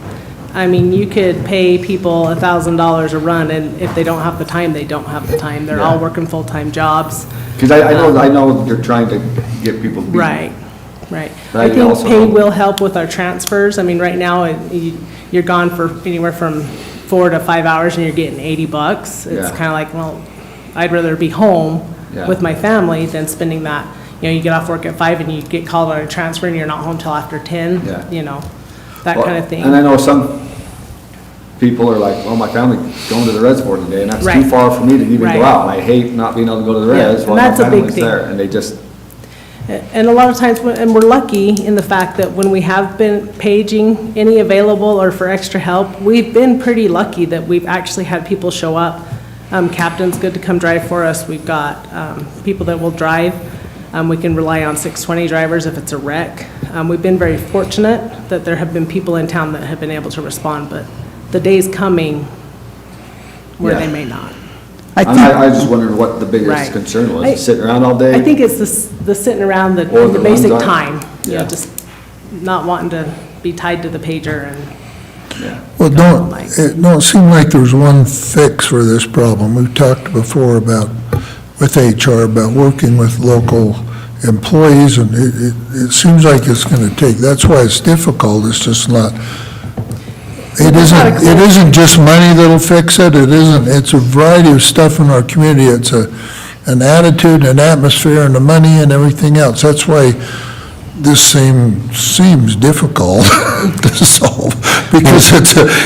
S15: I mean, you could pay people $1,000 a run, and if they don't have the time, they don't have the time. They're all
S6: Yeah.
S15: working full-time jobs.
S6: Because I know you're trying to get people to be.
S15: Right, right.
S6: But
S15: I
S6: I
S15: think
S6: also
S15: pay
S6: know-
S15: will help with our transfers. I mean, right now, you're gone for anywhere from 4 to 5 hours, and you're getting $80. It's
S6: Yeah.
S15: kind of like, well, I'd rather be home
S6: Yeah.
S15: with my family than spending that. You know, you get off work at 5 and you get called on a transfer, and you're not home till after 10,
S6: Yeah.
S15: you know, that
S6: Well,
S15: kind of thing.
S6: And I know some people are like, well, my family's going to the reservoir today, and that's too
S15: Right.
S6: far for me to even
S15: Right.
S6: go out. And I hate not being able to go to the
S15: Yeah,
S6: res
S15: and
S6: while my
S15: that's a big
S6: family's
S15: thing.
S6: there. And they just,
S15: And a lot of times, and we're lucky in the fact that when we have been paging any available or for extra help, we've been pretty lucky that we've actually had people show up. Captain's good to come drive for us. We've got people that will drive. We can rely on 620 drivers if it's a wreck. We've been very fortunate that there have been people in town that have been able to respond, but the day's coming where
S6: Yeah.
S15: they may not.
S6: I just wondered what the
S15: Right.
S6: biggest concern
S15: I-
S6: was, sitting around all day?
S15: I think it's the sitting around, the
S6: Or the
S15: basic
S6: runs are-
S15: time. You know,
S6: Yeah.
S15: just not wanting to be tied to the pager and.
S6: Yeah.
S3: Well, it don't seem like there's one fix for this problem. We've talked before about, with HR, about working with local employees, and it seems like it's gonna take, that's why it's difficult, it's just not, it isn't just money that'll fix it, it's a variety of stuff in our community. It's an attitude, an atmosphere, and the money and everything else. That's why this seems difficult to solve, because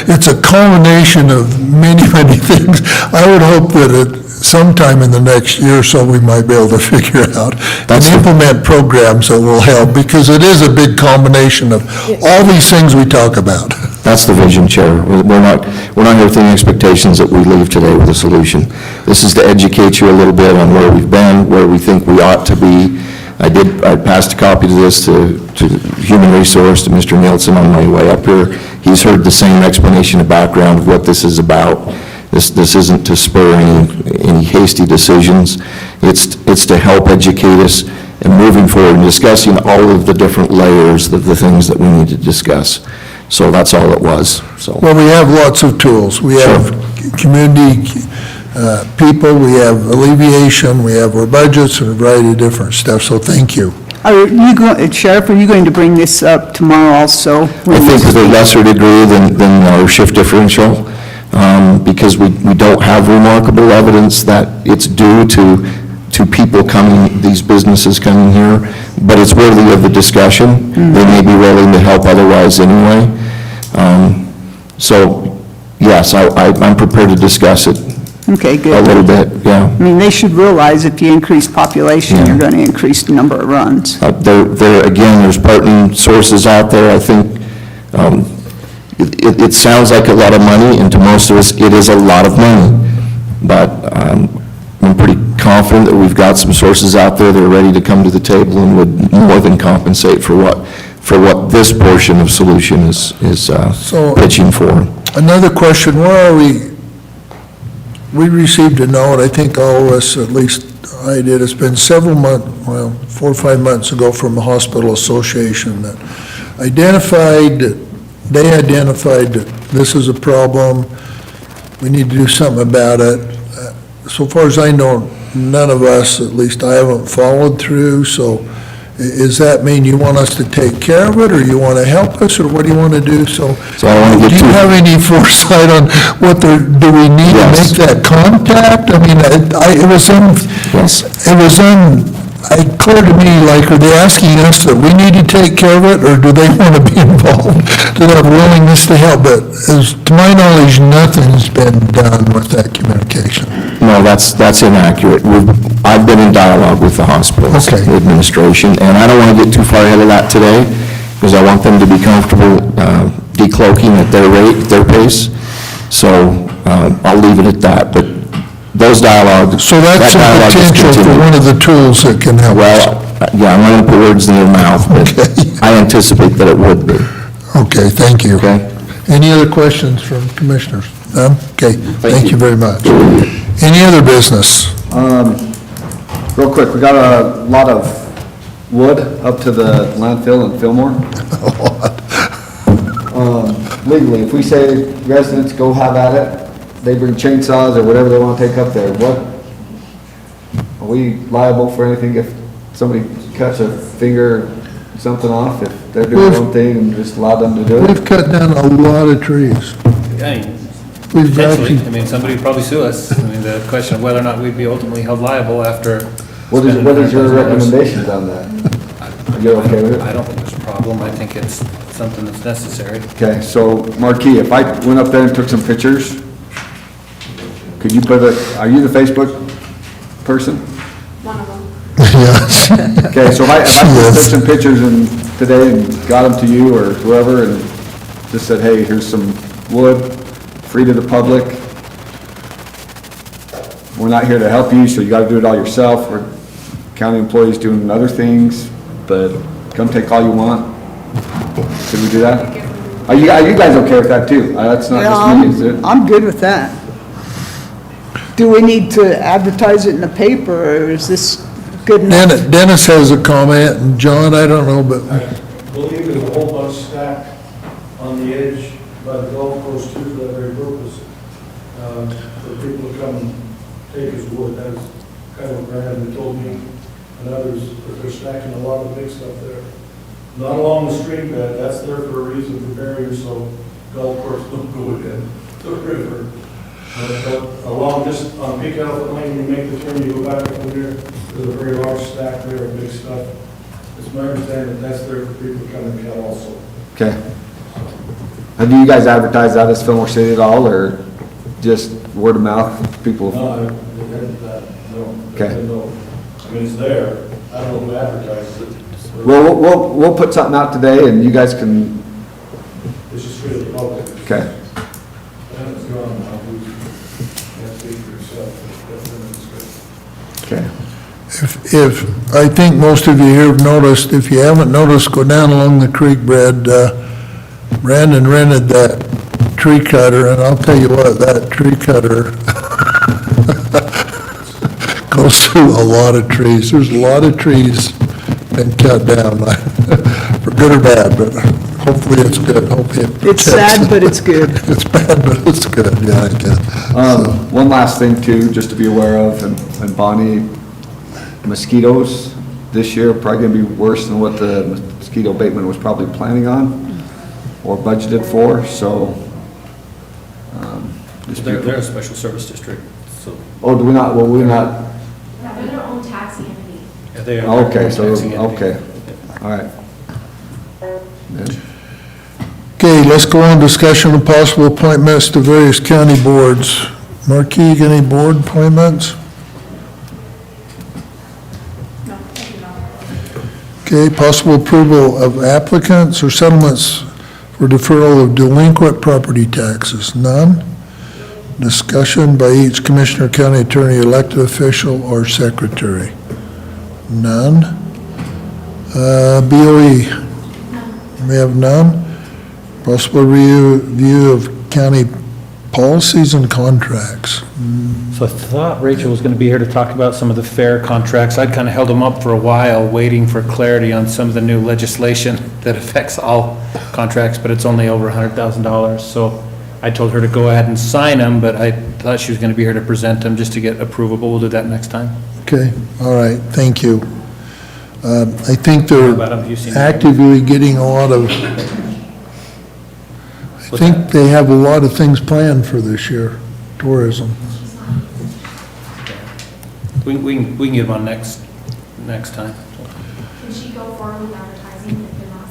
S3: it's a culmination of many, many things. I would hope that sometime in the next year or so, we might be able to figure out and implement programs that will help, because it is a big combination of all these things we talk about.
S9: That's the vision, Chair. We're not here with any expectations that we leave today with a solution. This is to educate you a little bit on where we've been, where we think we ought to be. I passed a copy of this to Human Resource, to Mr. Nielsen on my way up here. He's heard the same explanation of background of what this is about. This isn't to spur any hasty decisions. It's to help educate us in moving forward and discussing all of the different layers of the things that we need to discuss. So that's all it was, so.
S3: Well, we have lots of tools. We have community people, we have alleviation, we have our budgets, and a variety of different stuff, so thank you.
S1: Are you going, Sheriff, are you going to bring this up tomorrow also?
S9: I think to a lesser degree than our shift differential, because we don't have remarkable evidence that it's due to people coming, these businesses coming here, but it's worthy of the discussion. They may be willing to help otherwise anyway. So, yes, I'm prepared to discuss it
S1: Okay,
S9: a
S1: good.
S9: little bit, yeah.
S1: I mean, they should realize if you increase population,
S9: Yeah.
S1: you're going to increase the number of runs.
S9: Again, there's partner sources out there. I think it sounds like a lot of money, and to most of us, it is a lot of money. But I'm pretty confident that we've got some sources out there that are ready to come to the table and would more than compensate for what this portion of solution is
S3: So-
S9: pitching for.
S3: Another question, where are we? We received a note, I think all of us, at least I did, it's been several months, well, 4 or 5 months ago, from the Hospital Association that they identified that this is a problem, we need to do something about it. So far as I know, none of us, at least I haven't followed through, so does that mean you want us to take care of it, or you want to help us, or what do you want to do? So,
S9: So I want to
S3: do
S9: get
S3: you
S9: to,
S3: have any foresight on what do we need to
S9: Yes.
S3: make that contact? I mean, it was clear to me, like, are they asking us that we need to take care of it, or do they want to be involved? Do they have willingness to help? But to my knowledge, nothing's been done with that communication.
S9: no, that's inaccurate. I've been in dialogue with the hospital's
S3: Okay.
S9: administration, and I don't want to get too far ahead of that today, because I want them to be comfortable decloaking at their rate, their pace. So I'll leave it at that, but those dialogues.
S3: So that's
S9: that
S3: a
S9: dialogue is
S3: potential for
S9: continuing.
S3: one of the tools that can help us.
S9: Well, yeah, I'm not going to put words in their mouth, but
S3: Okay.
S9: I anticipate that it would be,
S3: Okay, thank you.
S9: okay?
S3: Any other questions from commissioners? None? Okay, thank
S9: you.
S3: you very much. Any other business?
S6: Real quick, we got a lot of wood up to the landfill in Fillmore. Legally, if we say residents go have at it, they bring chainsaws or whatever they want to take up there, what, are we liable for anything if somebody cuts a finger or something off, if they're doing their own thing and just allow them to do it?
S3: We've cut down a lot of trees.
S12: I mean,
S3: We've
S12: potentially,
S3: actually,
S12: I mean, somebody would probably sue us. I mean, the question of whether or not we'd be ultimately held liable after.
S6: What is your
S12: spending $100,000.
S6: recommendations on that? Are you okay with it?
S12: I don't think there's a problem. I think it's something that's necessary.
S6: Okay, so Marquis, if I went up there and took some pictures, could you are you the Facebook person?
S4: One of them.
S3: yes.
S6: Okay, so if I
S3: Yes.
S6: took some pictures today and got them to you or whoever and just said, hey, here's some wood, free to the public. We're not here to help you, so you gotta do it all yourself. We're county employees doing other things, but come take all you want. Could we do that? Are you guys okay with that too? That's not just me, is it?
S1: I'm good with that. Do we need to advertise it in the paper, or is this good enough?
S3: Dennis has a comment, and John, I don't know, but
S16: I believe there's a whole bunch stacked on the edge by the golf course too, for that very purpose, for people to come and take his wood. That's kind of what Brandon told me and others, that they're stacking a lot of big stuff there. Not along the stream bed, that's there for a reason, for barriers, so golf course don't go in the river. But along just on Big Elephant Lane, you make the turn, you go back up here, there's a very large stack there of big stuff. It's my understanding that that's there for people to come and cut also.
S6: Okay. And do you guys advertise that as Fillmore City at all, or just word of mouth, people?
S16: No, I didn't, no.
S6: Okay.
S16: No. I mean, it's there. I don't know who advertises it.
S6: Well, we'll put something out today and you guys can,
S16: It's just for the public.
S6: okay.
S16: And it's gone now. You can't speak for yourself. That's
S6: Okay.
S3: if, I think most of you here have noticed, if you haven't noticed, go down along the creek, Brad. Brandon rented that tree cutter, and I'll tell you what, that tree cutter goes through a lot of trees. There's a lot of trees been cut down, for good or bad, but hopefully it's good. Hopefully it
S1: It's sad, but it's good.
S3: It's bad, but it's good, yeah, I guess.
S6: One last thing too, just to be aware of, and Bonnie, mosquitoes this year are probably gonna be worse than what the mosquito abatement was probably planning on or budgeted for, so. just be-
S12: They're a special service district, so.
S6: Oh, do we not, well, we're not,
S4: Yeah, they're their own taxi entity.
S12: Yeah, they are.
S6: okay, so,
S12: Taxi entity.
S6: okay, all right. Good.
S3: Okay, let's go on discussion of possible appointments to various county boards. Marquis, any board appointments?
S4: No, I do not.
S3: Okay, possible approval of applicants or settlements for deferral of delinquent property taxes, none. Discussion by each commissioner, county attorney, elected official, or secretary, none. BOE, we have none. Possible review of county policies and contracts.
S12: So I thought Rachel was going to be here to talk about some of the fair contracts. I'd kind of held them up for a while, waiting for clarity on some of the new legislation that affects all contracts, but it's only over $100,000. So I told her to go ahead and sign them, but I thought she was going to be here to present them just to get approvable. We'll do that next time.
S3: Okay, all right, thank you. I think
S12: How
S3: they're
S12: about them? You seen them?
S3: actively getting a lot of, I think they have a lot of things planned for this year, tourism.
S12: We can get them on next time.
S4: Can she go forward with advertising if they're not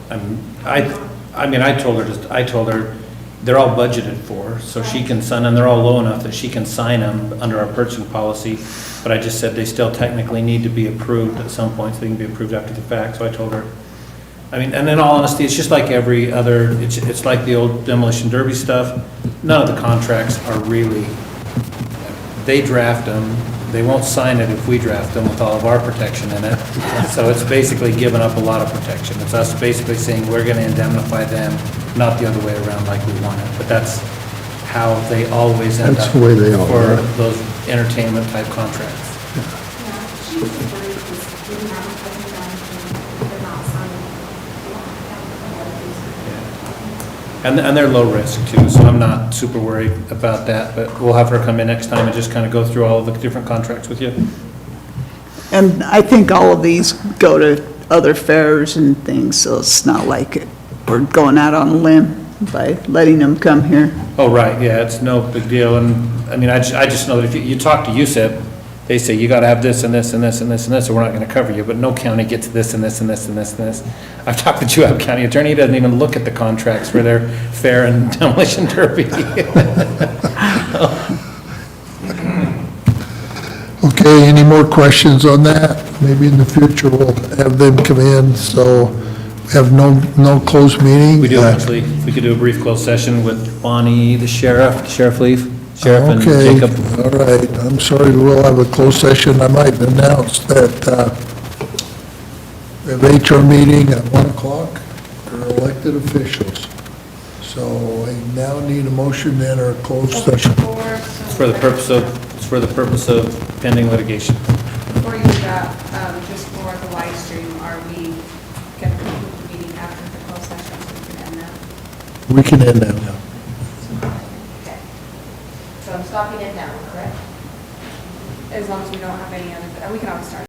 S4: signed?
S12: I told her they're all budgeted for, so she can sign, and they're all low enough that she can sign them under our purchasing policy, but I just said they still technically need to be approved at some point, so they can be approved after the fact, so I told her. I mean, and in all honesty, it's just like every other, it's like the old demolition derby stuff. None of the contracts are really, they draft them, they won't sign it if we draft them with all of our protection in it. So it's basically giving up a lot of protection. It's us basically saying we're gonna indemnify them, not the other way around like we want it. But that's how they always end up.
S3: That's the way they are,
S12: For
S3: right?
S12: those entertainment type contracts.
S4: Yeah, she was worried because we didn't advertise them and they're not signed.
S12: And they're low risk too, so I'm not super worried about that. But we'll have her come in next time and just kind of go through all of the different contracts with you.
S1: And I think all of these go to other fairs and things, so it's not like we're going out on a limb by letting them come here.
S12: Oh, right, yeah, it's no big deal, and, I mean, I just know that if you talk to USIP, they say, you gotta have this and this and this and this and this, or we're not gonna cover you, but no county gets this and this and this and this and this. I've talked to Juab County attorney, he doesn't even look at the contracts for their fair and demolition derby.
S3: Okay, any more questions on that? Maybe in the future we'll have them come in, so we have no closed meeting?
S12: We do actually, we could do a brief closed session with Bonnie, the sheriff Leaf, sheriff and
S3: Okay,
S12: Jacob.
S3: all right, I'm sorry, we'll have a closed session. I might announce that we have HR meeting at 1 o'clock for elected officials. So I now need a motion to enter a closed session.
S12: It's for the purpose of pending litigation.
S17: Before you do that, just for the live stream, are we going to conclude the meeting after the closed session so we can end that?
S3: We can end that now.
S17: Okay. So I'm stopping it now, correct? As long as we don't have any other, we can always start.